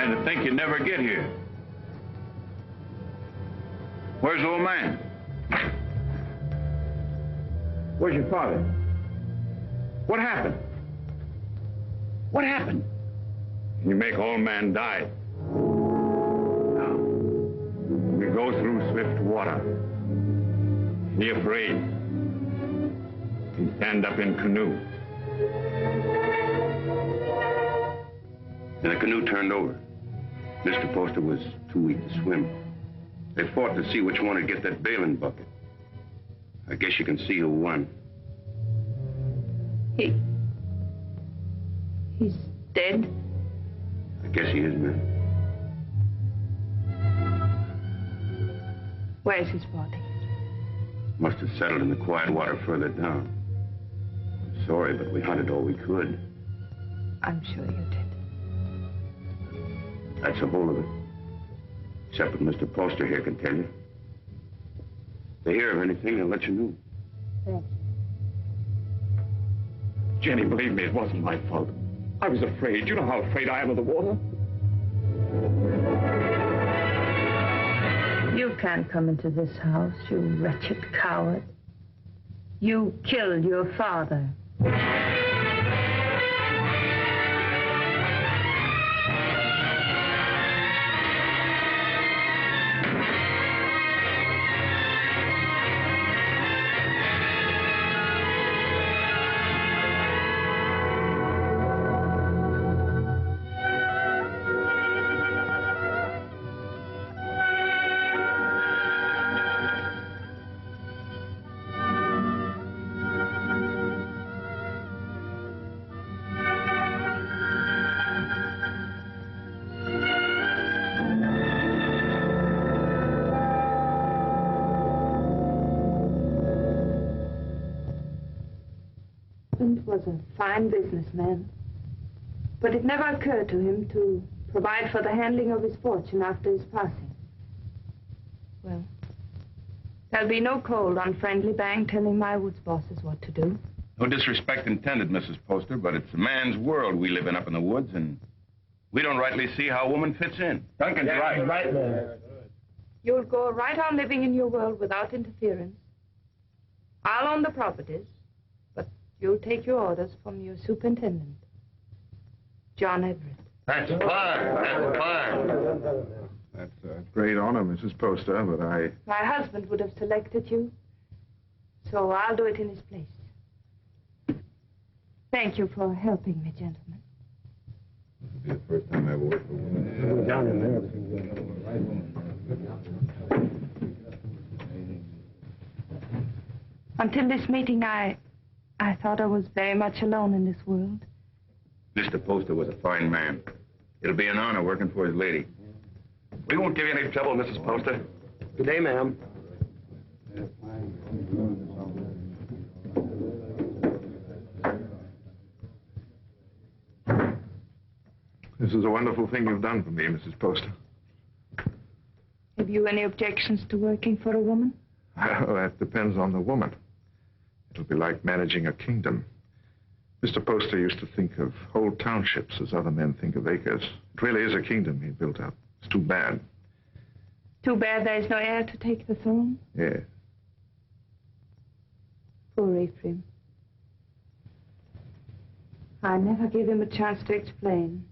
trying to think you'd never get here. Where's the old man? Where's your father? What happened? What happened? You make old man die. Now, we go through swift water. Be afraid. We stand up in canoe. And the canoe turned over. Mr. Poster was too weak to swim. They fought to see which one would get that bailing bucket. I guess you can see who won. He's dead? I guess he is, ma'am. Where's his body? Must have settled in the quiet water further down. I'm sorry, but we hunted all we could. I'm sure you did. That's the whole of it. Except what Mr. Poster here can tell you. If they hear of anything, they'll let you know. Thanks. Jenny, believe me, it wasn't my fault. I was afraid. You know how afraid I am of the water. You can't come into this house, you wretched coward. You killed your father. Was a fine businessman, but it never occurred to him to provide for the handling of his fortune after his passing. Well, there'll be no cold on Friendly Bank telling my woods bosses what to do. No disrespect intended, Mrs. Poster, but it's a man's world we live in up in the woods, and we don't rightly see how a woman fits in. Duncan's right. Right there. You'll go right on living in your world without interference. I'll own the properties. You'll take your orders from your superintendent, John Everett. That's fine. That's fine. That's a great honor, Mrs. Poster, but My husband would have selected you, so I'll do it in his place. Thank you for helping me, gentlemen. This will be the first time I ever worked for a woman. Down in there. Until this meeting, I thought I was very much alone in this world. Mr. Poster was a fine man. It'll be an honor working for his lady. We won't give you any trouble, Mrs. Poster. Good day, ma'am. This is a wonderful thing you've done for me, Mrs. Poster. Have you any objections to working for a woman? Well, that depends on the woman. It'll be like managing a kingdom. Mr. Poster used to think of whole townships as other men think of acres. It really is a kingdom he built up. It's too bad. Too bad there's no heir to take the throne. Yes. Poor Ephraim. I never gave him a chance to explain.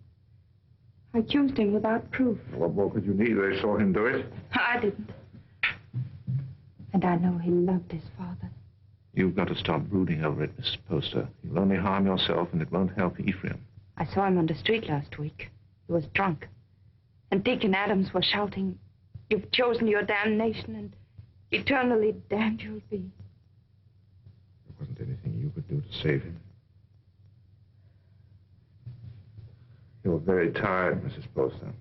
I accused him without proof. What more could you need? They saw him do it. I didn't. And I know he loved his father. You've got to stop brooding over it, Mrs. Poster. You'll only harm yourself, and it won't help Ephraim. I saw him on the street last week. He was drunk. And Dick and Adams were shouting, "You've chosen your damnation, and eternally damned you'll be." There wasn't anything you could do to save him. You're very tired, Mrs. Poster.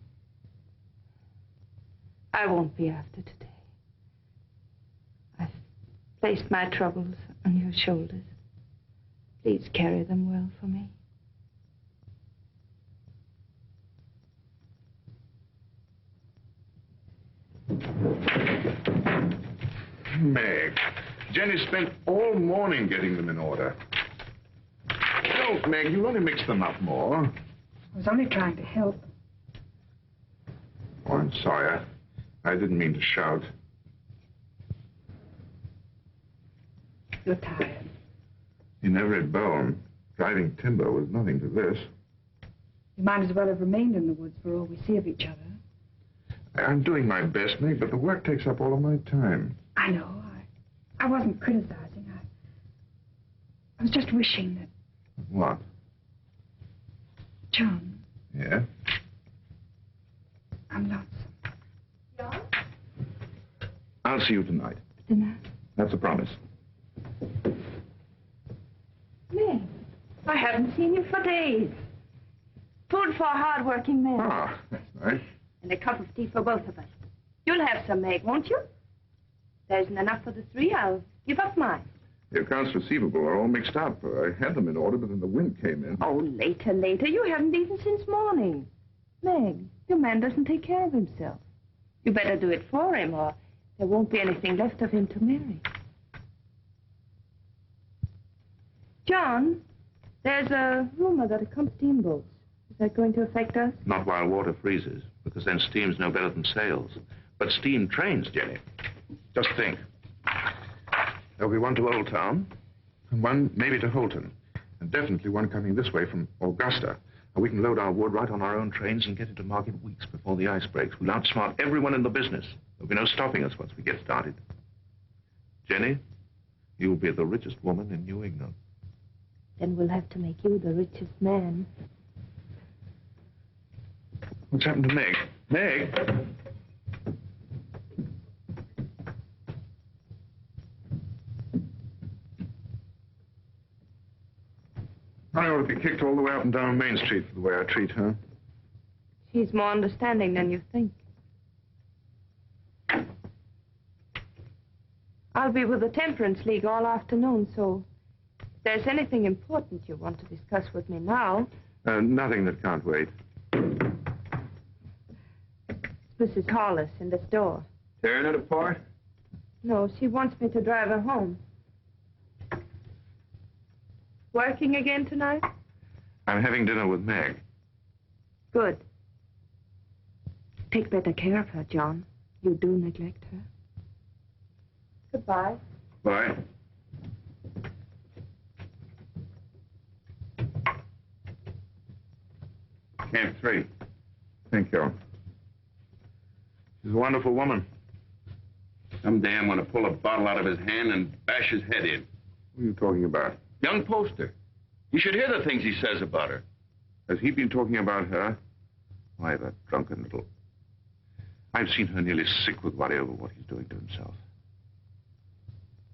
I won't be after today. I've placed my troubles on your shoulders. Please carry them well for me. Meg, Jenny spent all morning getting them in order. Don't, Meg. You'll only mix them up more. I was only trying to help. Oh, I'm sorry. I didn't mean to shout. You're tired. In every bone, driving timber was nothing to this. You might as well have remained in the woods for all we see of each other. I'm doing my best, Meg, but the work takes up all of my time. I know. I wasn't criticizing. I was just wishing that... What? John. Yeah? I'm lonesome. John? I'll see you tonight. Dinner? That's a promise. Meg, I haven't seen you for days. Food for a hard-working man. Ah, that's nice. And a cup of tea for both of us. You'll have some, Meg, won't you? There isn't enough for the three. I'll give up mine. The accounts receivable are all mixed up. I had them in order, but then the wind came in. Oh, later. You haven't eaten since morning. Meg, your man doesn't take care of himself. You better do it for him, or there won't be anything left of him to marry. John, there's a rumor that a pump steamboats. Is that going to affect us? Not while water freezes, because then steam's no better than sails. But steam trains, Jenny. Just think. There'll be one to Old Town, And one maybe to Holton. And definitely one coming this way from Augusta. and we can load our wood right on our own trains and get into market weeks before the ice breaks. We'll outsmart everyone in the business. There'll be no stopping us once we get started. Jenny, you'll be the richest woman in New England. Then we'll have to make you the richest man. What's happened to Meg? Meg? I ought to be kicked all the way up and down Main Street for the way I treat her. She's more understanding than you think. I'll be with the Temperance League all afternoon, so if there's anything important you want to discuss with me now... Nothing that can't wait. Mrs. Hollis in the store. Tearing it apart? No, she wants me to drive her home. Working again tonight? I'm having dinner with Meg. Good. Take better care of her, John. You do neglect her. Goodbye. Bye. Camp 3. Thank you. She's a wonderful woman. Someday I'm going to pull a bottle out of his hand and bash his head in. What are you talking about? Young poster. You should hear the things he says about her. Has he been talking about her? Why, that drunken little... I've seen her nearly sick with worry over what he's doing to himself.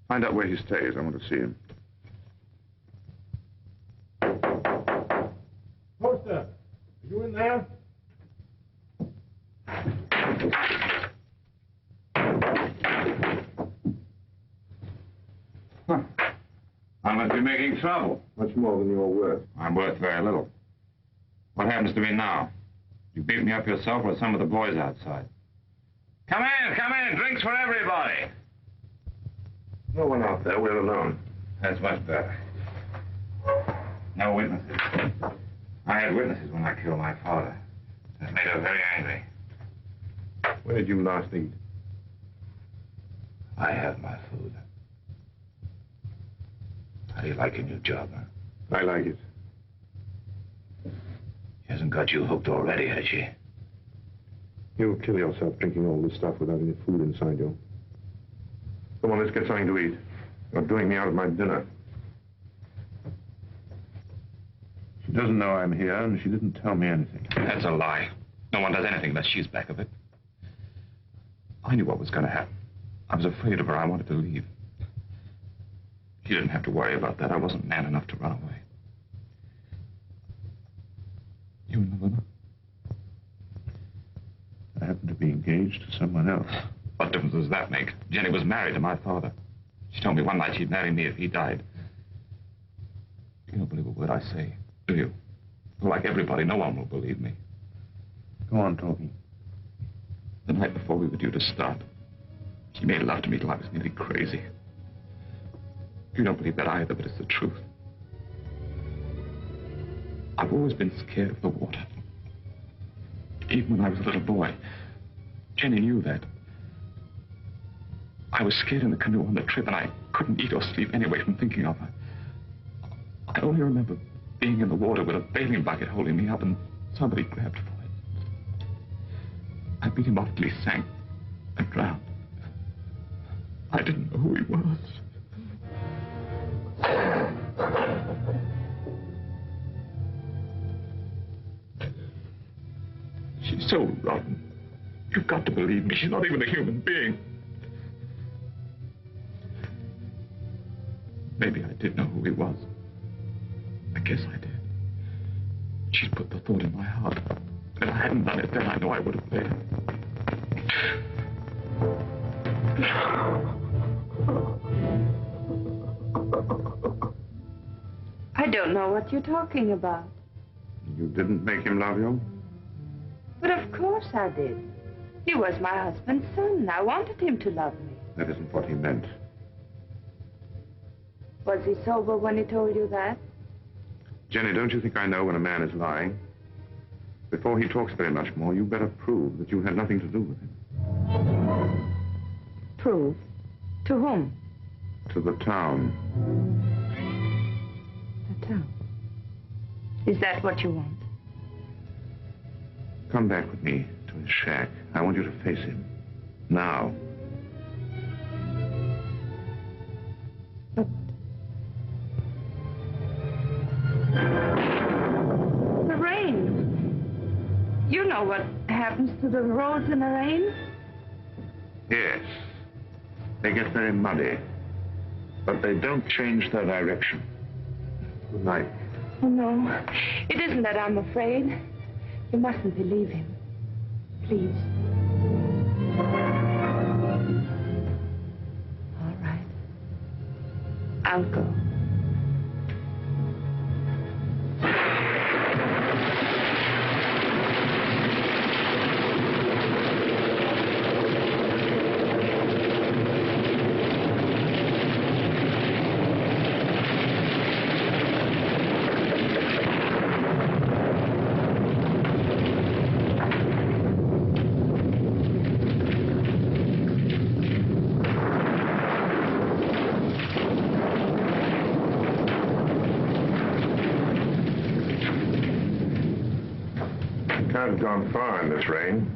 Find out where he stays. I want to see him. Poster, are you in there? Huh. I must be making trouble. Much more than you're worth. I'm worth very little. What happens to me now? You beat me up yourself or some of the boys outside? Come in, drinks for everybody. No one out there. We're alone. That's much better. No witnesses. I had witnesses when I killed my father. That made her very angry. Where did you last eat? I have my food. How do you like your new job, huh? I like it. She hasn't got you hooked already, has she? You'll kill yourself drinking all this stuff without any food inside you. Come on, let's get something to eat. You're doing me out of my dinner. She doesn't know I'm here, and she didn't tell me anything. That's a lie. No one does anything unless she's back of it. I knew what was going to happen. I was afraid of her. I wanted to leave. She didn't have to worry about that. I wasn't man enough to run away. You in love with her? I happen to be engaged to someone else. What difference does that make? Jenny was married to my father. She told me one night she'd marry me if he died. You don't believe a word I say, do you? Like everybody, no one will believe me. Go on talking. The night before we were due to start, she made love to me till I was nearly crazy. You don't believe that either, but it's the truth. I've always been scared of the water. Even when I was a little boy, Jenny knew that. I was scared in the canoe on the trip, and I couldn't eat or sleep anyway from thinking of her. I only remember being in the water with a bathing bucket holding me up, and somebody grabbed for it. I beat him off till he sank and drowned. I didn't know who he was. She's so rotten. You've got to believe me. She's not even a human being. Maybe I did know who he was. I guess I did. She'd put the thought in my heart. If I hadn't done it then, I know I would have later. I don't know what you're talking about. You didn't make him love you? But of course I did. He was my husband's son. I wanted him to love me. That isn't what he meant. Was he sober when he told you that? Jenny, don't you think I know when a man is lying? Before he talks very much more, you better prove that you had nothing to do with him. Prove? To whom? To the town. The town? Is that what you want? Come back with me to his shack. I want you to face him. Now. But... the rain. You know what happens to the roads in the rain? Yes. They get very muddy. But they don't change their direction. Good night. Oh, no. It isn't that I'm afraid. You mustn't believe him. Please. All right. I'll go. Can't have gone far in this rain.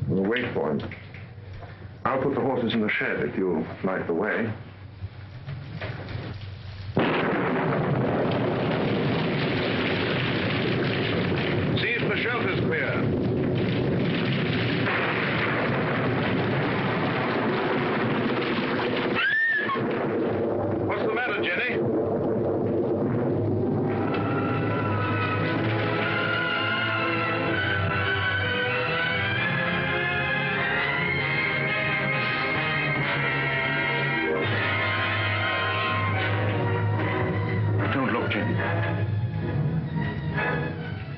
We'll wait for him. I'll put the horses in the shed if you light the way. See if the shelter's clear. What's the matter, Jenny?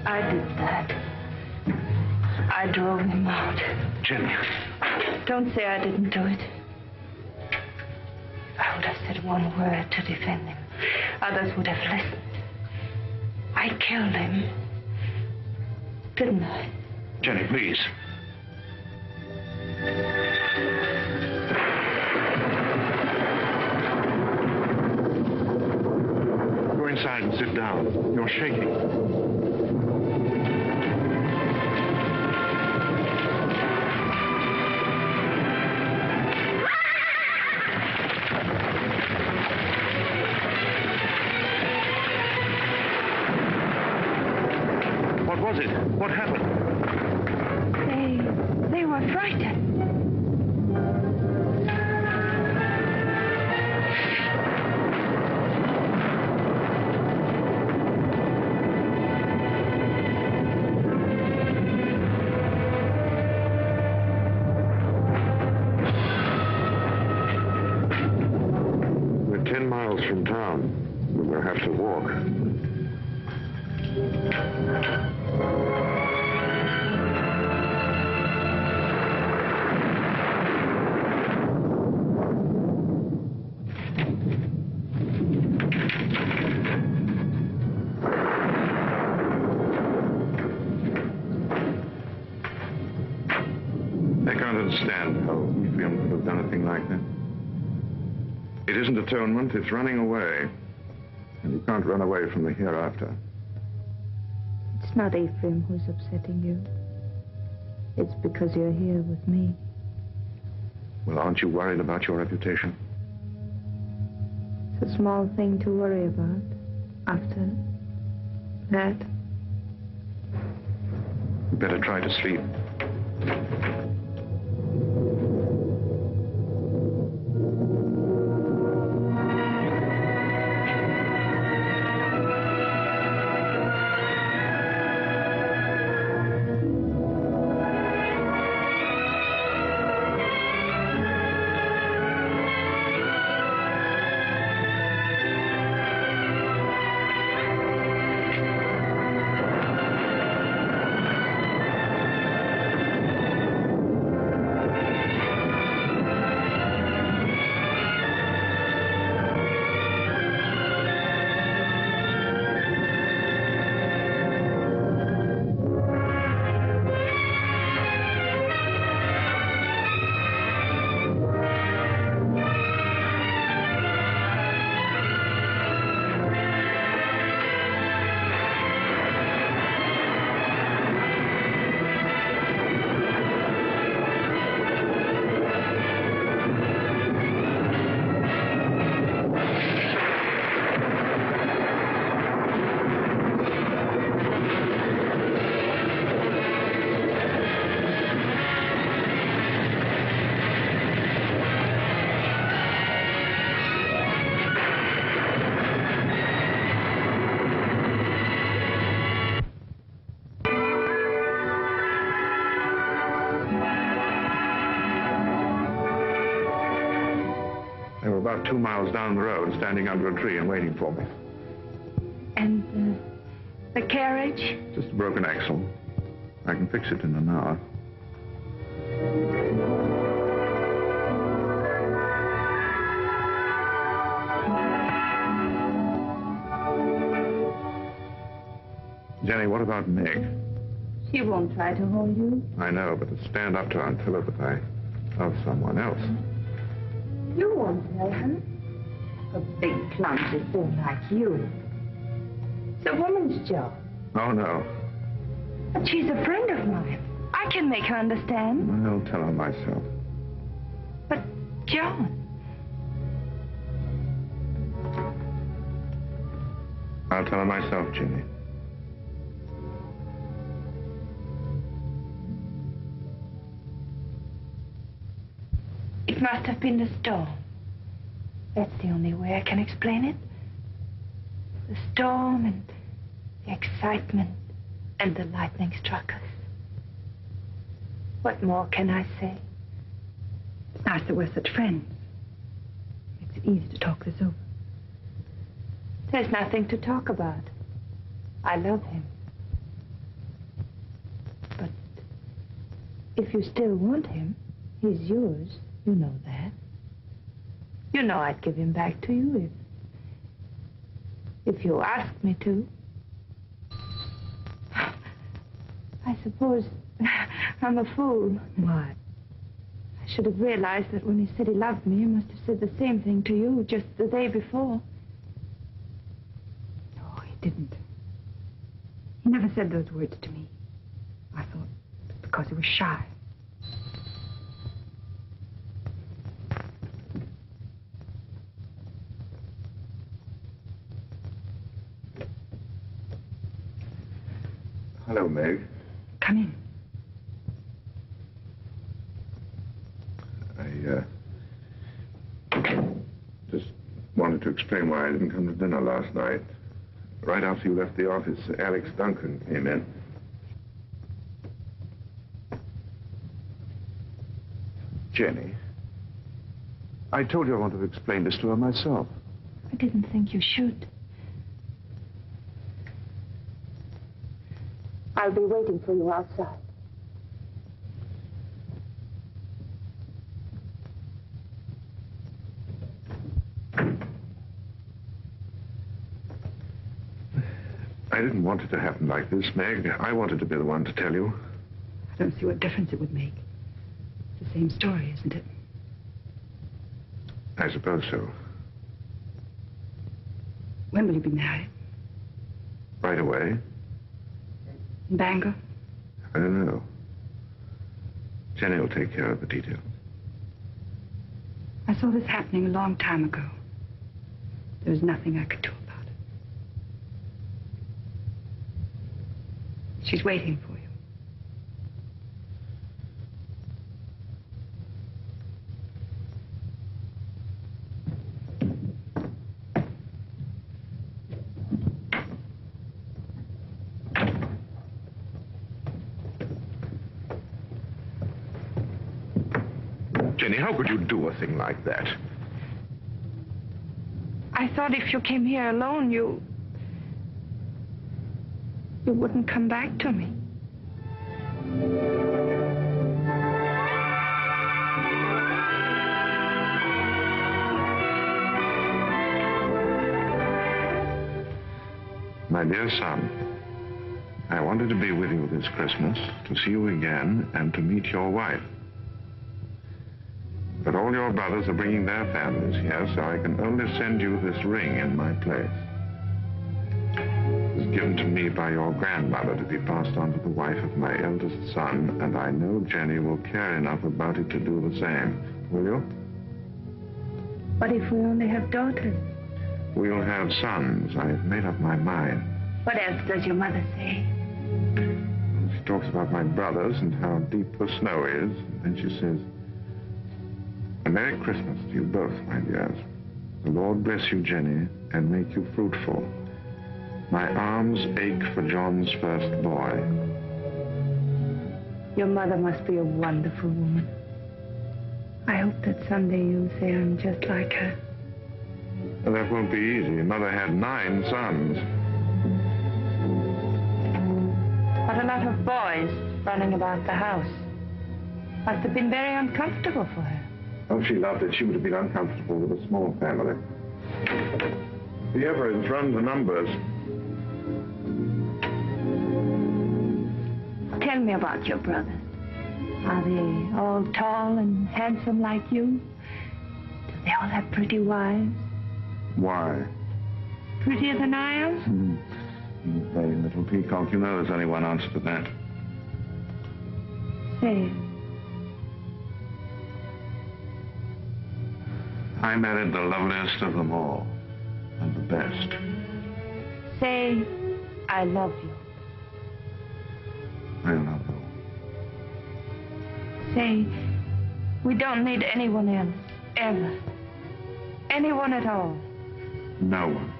I did that. I drove him out. Jenny. Don't say I didn't do it. If I would have said one word to defend him, others would have listened. I killed him. Didn't I? Jenny, please. Go inside and sit down. You're shaking. What was it? What happened? They were frightened. We're 10 miles from town. We'll have to walk. understand how Ephraim could have done a thing like that. It isn't atonement, it's running away. And you can't run away from the hereafter. It's not Ephraim who's upsetting you. It's because you're here with me. Well, aren't you worried about your reputation? It's a small thing to worry about. After that, You better try to sleep. They were about 2 miles down the road, standing under a tree and waiting for me. And the carriage? Just a broken axle. I can fix it in an hour. Jenny, what about Meg? She won't try to hold you. I know, but to stand up to her and tell her that I love someone else. You won't tell her. A big, clumsy fool like you. It's a woman's job. Oh, no. But she's a friend of mine. I can make her understand. I'll tell her myself. But, John... I'll tell her myself, Jenny. It must have been the storm. That's the only way I can explain it. The storm and the excitement and the lightning struck us. What more can I say? It's nice that we're such friends. Makes it easy to talk this over. There's nothing to talk about. I love him. But if you still want him, he's yours. You know that. You know I'd give him back to you if you asked me to. I suppose I'm a fool. Why? I should have realized that when he said he loved me, he must have said the same thing to you just the day before. No, he didn't. He never said those words to me. I thought because he was shy. Hello, Meg. Come in. I just wanted to explain why I didn't come to dinner last night. Right after you left the office, Alex Duncan came in. Jenny, I told you I wanted to explain this to her myself. I didn't think you should. I'll be waiting for you outside. I didn't want it to happen like this, Meg. I wanted to be the one to tell you. I don't see what difference it would make. It's same story, isn't it? I suppose so. When will you be married? Right away? In Bangor? I don't know. Jenny will take care of the details. I saw this happening a long time ago. There was nothing I could do about it. She's waiting for you. Jenny, how could you do a thing like that? I thought if you came here alone, you wouldn't come back to me. My dear son, I wanted to be with you this Christmas, to see you again, and to meet your wife. But all your brothers are bringing their families here, so I can only send you this ring in my place. It was given to me by your grandmother to be passed on to the wife of my eldest son, and I know Jenny will care enough about it to do the same. Will you? What if we only have daughters? We'll have sons. I've made up my mind. What else does your mother say? She talks about my brothers and how deep the snow is, and then she says, "A Merry Christmas to you both, my dears. The Lord bless you, Jenny, and make you fruitful. My arms ache for John's first boy." Your mother must be a wonderful woman. I hope that someday you'll say I'm just like her. Well, that won't be easy. Mother had 9 sons. What a lot of boys running about the house. Must have been very uncomfortable for her. Oh, she loved it. She would have been uncomfortable with a small family. The Everetts run the numbers. Tell me about your brothers. Are they all tall and handsome like you? Do they all have pretty wives? Why? Prettier than I am? You vain little peacock. You know there's only one answer to that. Say it. I married the loveliest of them all, and the best. Say, I love you. I love you. Say, we don't need anyone else, ever. Anyone at all. No one.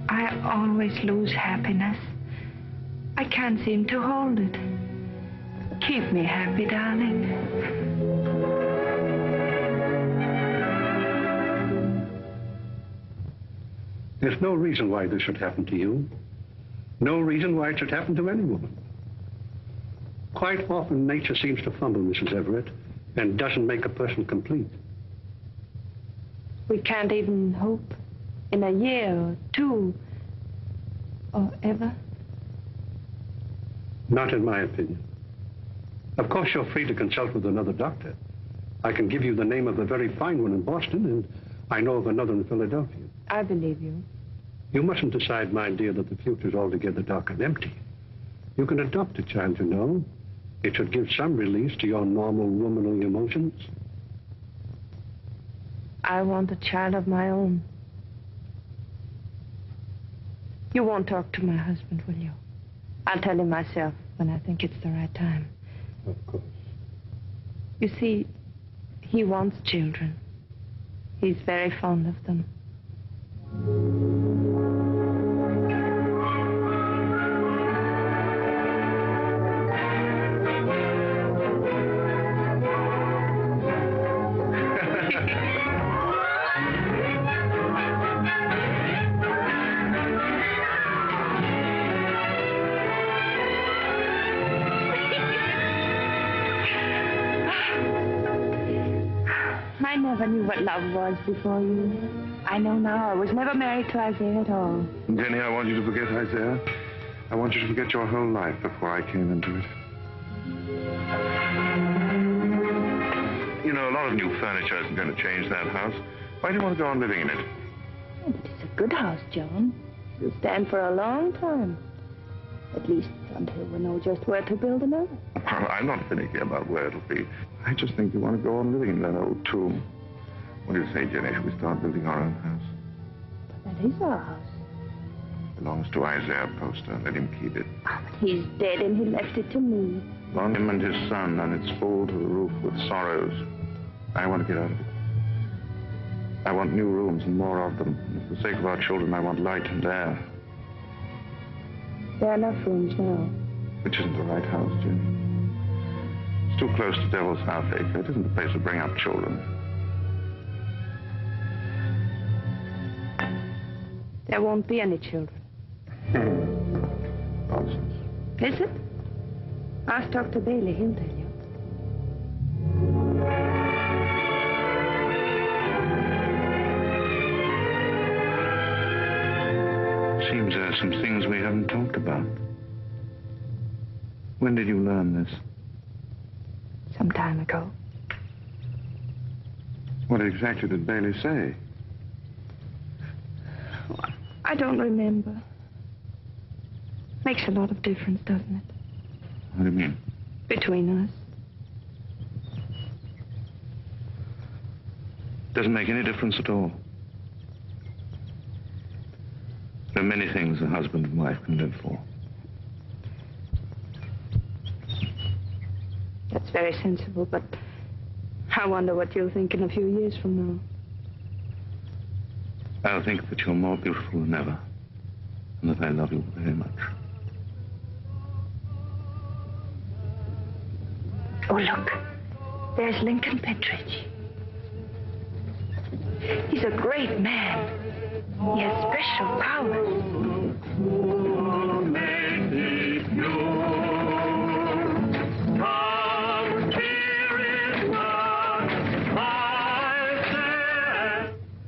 I always lose happiness. I can't seem to hold it. Keep me happy, darling. There's no reason why this should happen to you. No reason why it should happen to any woman. Quite often, nature seems to fumble, Mrs. Everett, and doesn't make a person complete. We can't even hope in a year or 2 or ever. Not in my opinion. Of course, you're free to consult with another doctor. I can give you the name of a very fine one in Boston, and I know of another in Philadelphia. I believe you. You mustn't decide, my dear, that the future's altogether dark and empty. You can adopt a child, you know. It should give some release to your normal womanly emotions. I want a child of my own. You won't talk to my husband, will you? I'll tell him myself when I think it's the right time. Of course. You see, he wants children. He's very fond of them. I never knew what love was before you. I know now I was never married to Isaiah at all. Jenny, I want you to forget Isaiah. I want you to forget your whole life before I came into it. You know, a lot of new furniture isn't going to change that house. Why do you want to go on living in it? Oh, but it's a good house, John. It'll stand for a long time. At least until we know just where to build another. Well, I'm not finicky about where it'll be. I just think you want to go on living in that old tomb. What do you say, Jenny? Should we start building our own house? But that is our house. Belongs to Isaiah Poster. Let him keep it. Oh, but he's dead and he left it to me. On him and his son, and it's full to the roof with sorrows. I want to get out of it. I want new rooms and more of them. And for the sake of our children, I want light and air. There are enough rooms now. Which isn't the right house, Jenny. It's too close to Devil's Half-Acre. It isn't the place to bring up children. There won't be any children. Nonsense. Is it? Ask Dr. Bailey, he'll tell you. Seems there are some things we haven't talked about. When did you learn this? Some time ago. What exactly did Bailey say? Oh, I don't remember. Makes a lot of difference, doesn't it? What do you mean? Between us. Doesn't make any difference at all. There are many things a husband and wife can live for. That's very sensible, but I wonder what you'll think in a few years from now. I'll think that you're more beautiful than ever, and that I love you very much. Oh, look. There's Lincoln Pentridge. He's a great man. He has special powers.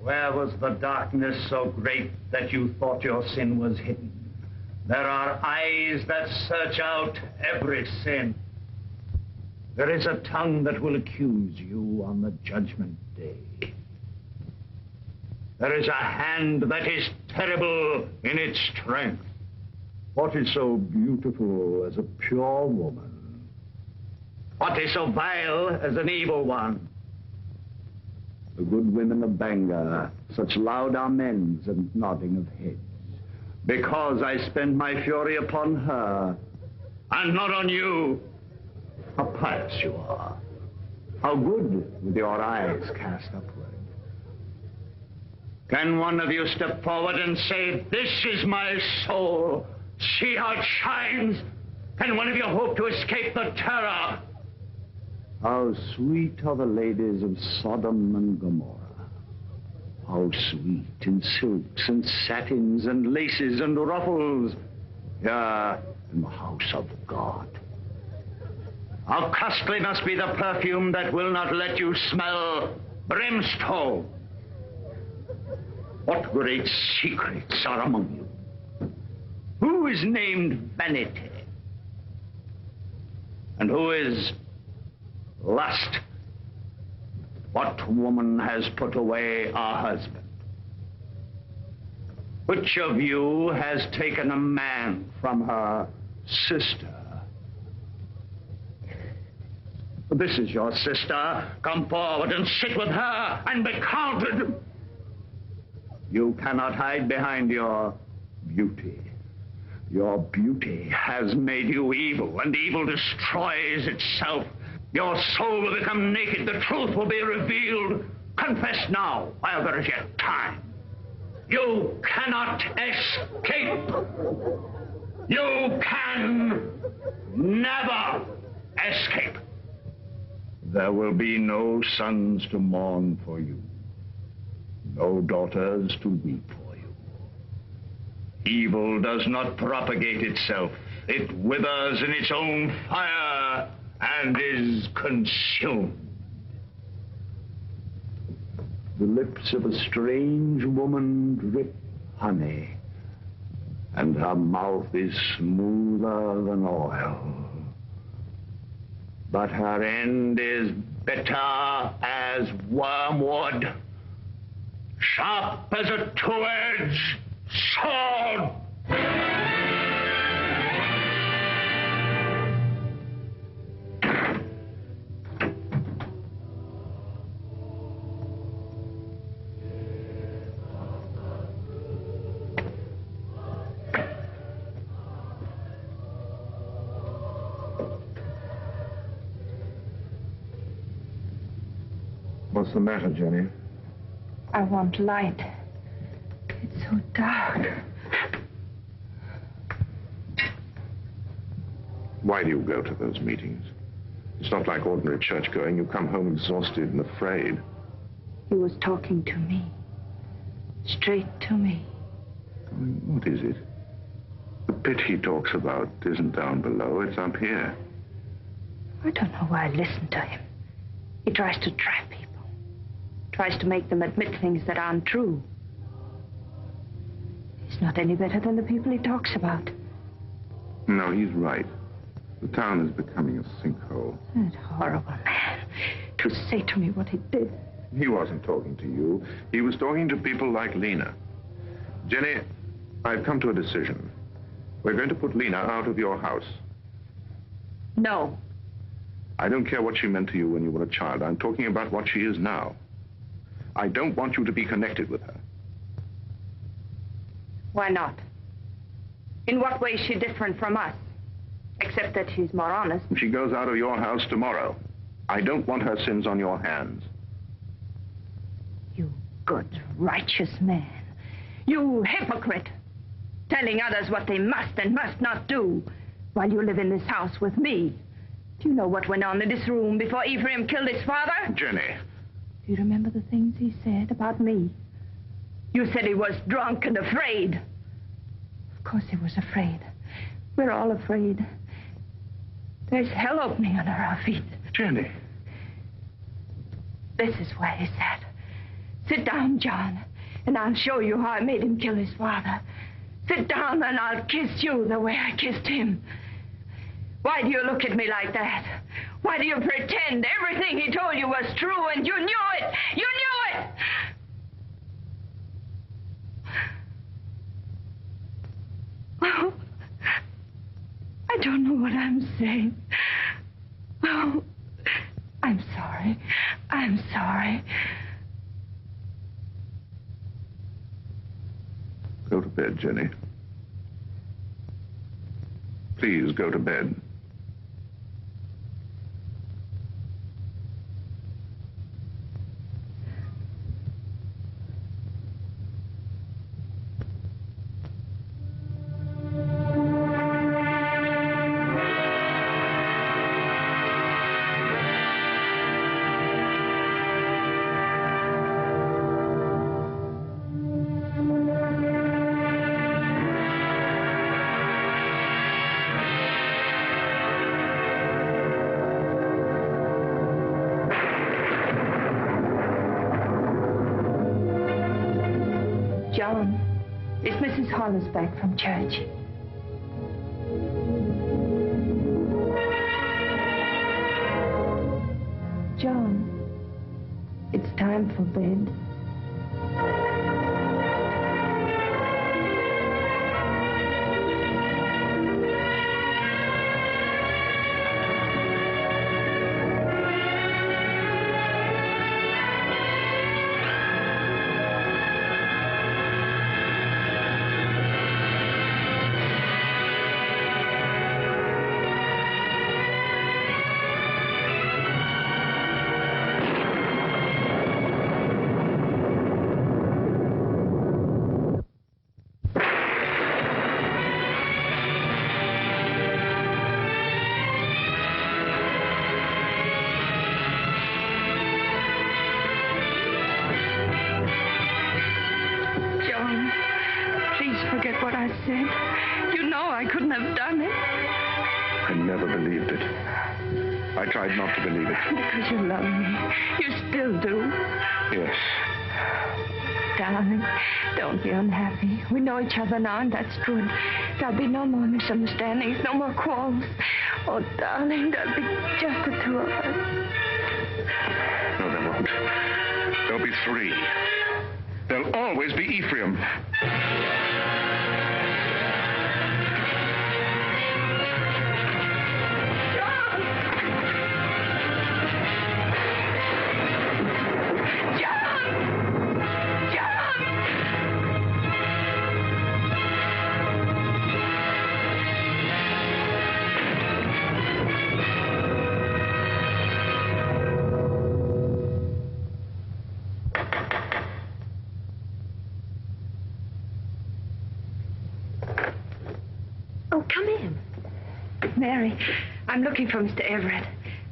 Where was the darkness so great that you thought your sin was hidden? There are eyes that search out every sin. There is a tongue that will accuse you on the judgment day. There is a hand that is terrible in its strength. What is so beautiful as a pure woman? What is so vile as an evil one? The good women of Bangor, such loud amens and nodding of heads. Because I spend my fury upon her, and not on you. How pious you are. How good with your eyes cast upward. Can one of you step forward and say, "This is my soul. See how it shines"? Can one of you hope to escape the terror? How sweet are the ladies of Sodom and Gomorrah. How sweet in silks and satins and laces and ruffles. Here in the house of God. How costly must be the perfume that will not let you smell brimstone. What great secrets are among you? Who is named Vanity? And who is Lust? What woman has put away her husband? Which of you has taken a man from her sister? This is your sister. Come forward and sit with her and be counted. You cannot hide behind your beauty. Your beauty has made you evil, and evil destroys itself. Your soul will become naked. The truth will be revealed. Confess now, while there is yet time. You cannot escape. You can never escape. There will be no sons to mourn for you, no daughters to weep for you. Evil does not propagate itself. It withers in its own fire and is consumed. The lips of a strange woman drip honey. and her mouth is smoother than oil. But her end is bitter as wormwood, sharp as a two-edged sword. What's the matter, Jenny? I want light. It's so dark. Why do you go to those meetings? It's not like ordinary church-going. You come home exhausted and afraid. He was talking to me. Straight to me. What is it? The pit he talks about isn't down below. It's up here. I don't know why I listen to him. He tries to trap people. Tries to make them admit things that aren't true. He's not any better than the people he talks about. No, he's right. The town is becoming a sinkhole. That horrible man. To say to me what he did. He wasn't talking to you. He was talking to people like Lena. Jenny, I've come to a decision. We're going to put Lena out of your house. No. I don't care what she meant to you when you were a child. I'm talking about what she is now. I don't want you to be connected with her. Why not? In what way is she different from us? Except that she's more honest. She goes out of your house tomorrow. I don't want her sins on your hands. You good, righteous man. You hypocrite. Telling others what they must and must not do while you live in this house with me. Do you know what went on in this room before Ephraim killed his father? Jenny. Do you remember the things he said about me? You said he was drunk and afraid. Of course he was afraid. We're all afraid. There's hell opening under our feet. Jenny. This is where he's at. Sit down, John, and I'll show you how I made him kill his father. Sit down and I'll kiss you the way I kissed him. Why do you look at me like that? Why do you pretend everything he told you was true and you knew it? You knew it! Oh, I don't know what I'm saying. Oh, I'm sorry. I'm sorry. Go to bed, Jenny. Please go to bed. John, is Mrs. Hollis back from church? John, it's time for bed. I never believed it. I tried not to believe it. Because you love me. You still do. Yes. darling. Don't be unhappy. We know each other now, and that's good. There'll be no more misunderstandings, no more quarrels. Oh, darling, there'll be just the two of us. No, there won't. There'll be three. There'll always be Ephraim. Oh, come in. Mary, I'm looking for Mr. Everett.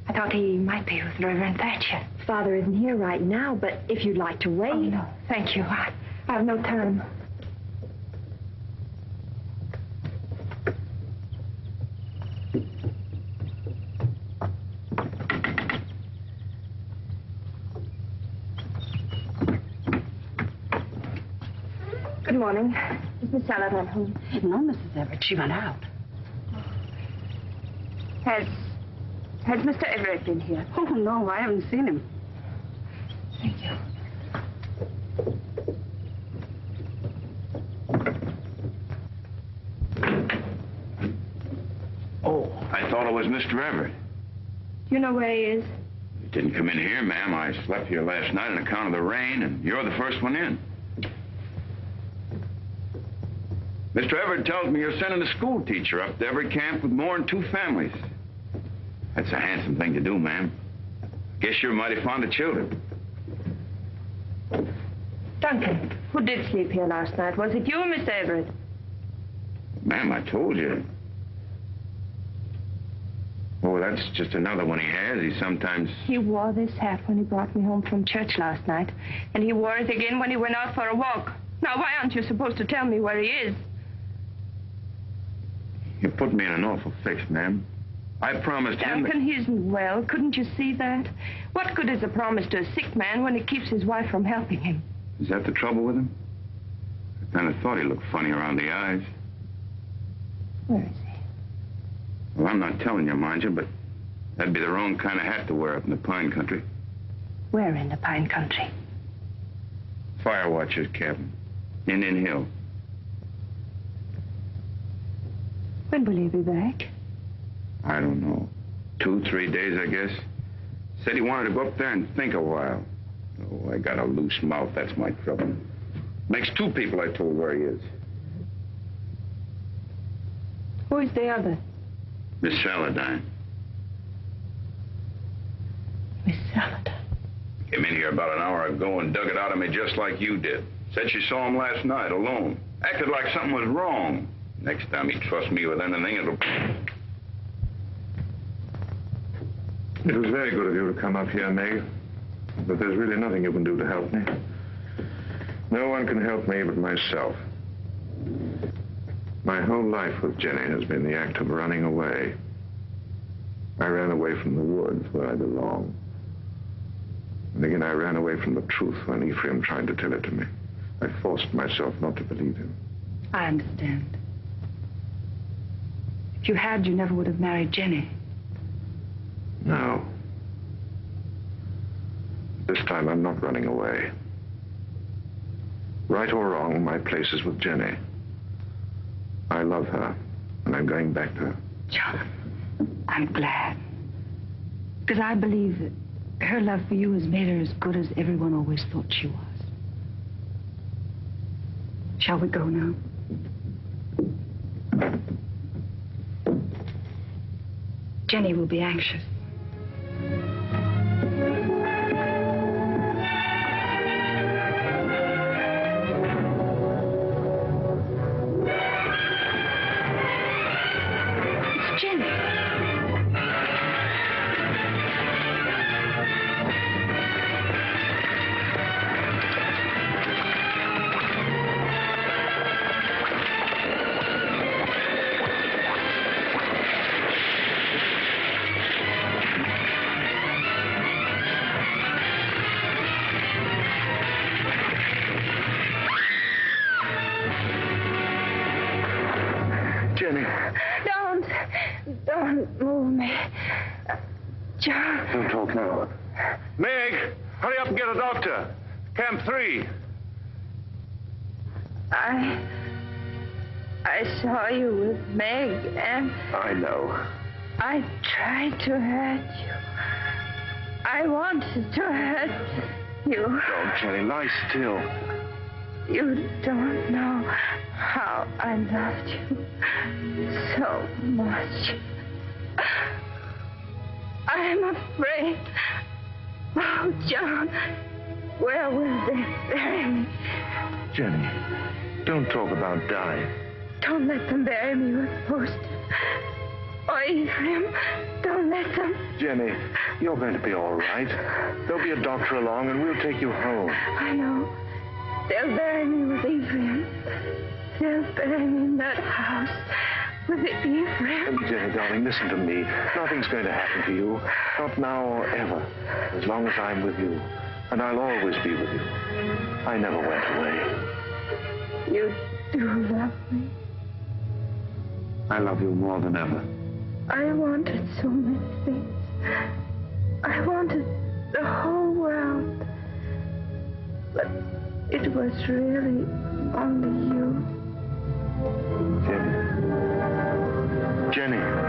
I thought he might be with Reverend Thatcher. Father isn't here right now, but if you'd like to wait... Oh, no, thank you. I have no time. Good morning. Is Miss Saladin home? No, Mrs. Everett. She went out. Has Mr. Everett been here? Oh, no, I haven't seen him. Thank you. Oh, I thought it was Mr. Everett. Do you know where he is? He didn't come in here, ma'am. I slept here last night on account of the rain, and you're the first one in. Mr. Everett tells me you're sending a school teacher up to every camp with more than 2 families. That's a handsome thing to do, ma'am. Guess you're mighty fond of children. Duncan, who did sleep here last night? Was it you or Mr. Everett? Ma'am, I told you. Oh, that's just another one he has. He sometimes... He wore this hat when he brought me home from church last night, and he wore it again when he went out for a walk. Now, why aren't you supposed to tell me where he is? You put me in an awful fix, ma'am. I promised him... Duncan, he isn't well. Couldn't you see that? What good is a promise to a sick man when it keeps his wife from helping him? Is that the trouble with him? I kind of thought he looked funny around the eyes. Where is he? Well, I'm not telling you, mind you, but that'd be the wrong kind of hat to wear up in the pine country. Where in the pine country? Fire watcher's cabin. Indian Hill. When will he be back? I don't know. 2, 3 days, I guess. Said he wanted to go up there and think a while. Oh, I got a loose mouth. That's my trouble. Makes 2 people I told where he is. Who is the other? Miss Saladin. Miss Saladin. Came in here about an hour ago and dug it out of me just like you did. Said she saw him last night alone. Acted like something was wrong. Next time he'd trust me with anything, it'll... It was very good of you to come up here, Meg. But there's really nothing you can do to help me. No one can help me but myself. My whole life with Jenny has been the act of running away. I ran away from the woods where I belong. And again, I ran away from the truth when Ephraim tried to tell it to me. I forced myself not to believe him. I understand. If you had, you never would have married Jenny. No. This time, I'm not running away. Right or wrong, my place is with Jenny. I love her, and I'm going back to her. John, I'm glad. Because I believe that her love for you has made her as good as everyone always thought she was. Shall we go now? Jenny will be anxious. It's Jenny. Jenny. Don't move me. John. Don't talk now. Meg, hurry up and get a doctor. Camp 3. I saw you with Meg, and I know. I tried to hurt you. I wanted to hurt you. Don't, Jenny, lie still. You don't know how I loved you so much. I'm afraid. Oh, John, where will they bury me? Jenny, don't talk about dying. Don't let them bury me with posters. Oh, Ephraim, don't let them. Jenny, you're going to be all right. There'll be a doctor along, and we'll take you home. I know. They'll bury me with Ephraim. They'll bury me in that house with Ephraim. Jenny, darling, listen to me. Nothing's going to happen to you. Not now or ever. As long as I'm with you. And I'll always be with you. I never went away. You do love me. I love you more than ever. I wanted so many things. I wanted the whole world. But it was really only you. Jenny. Jenny.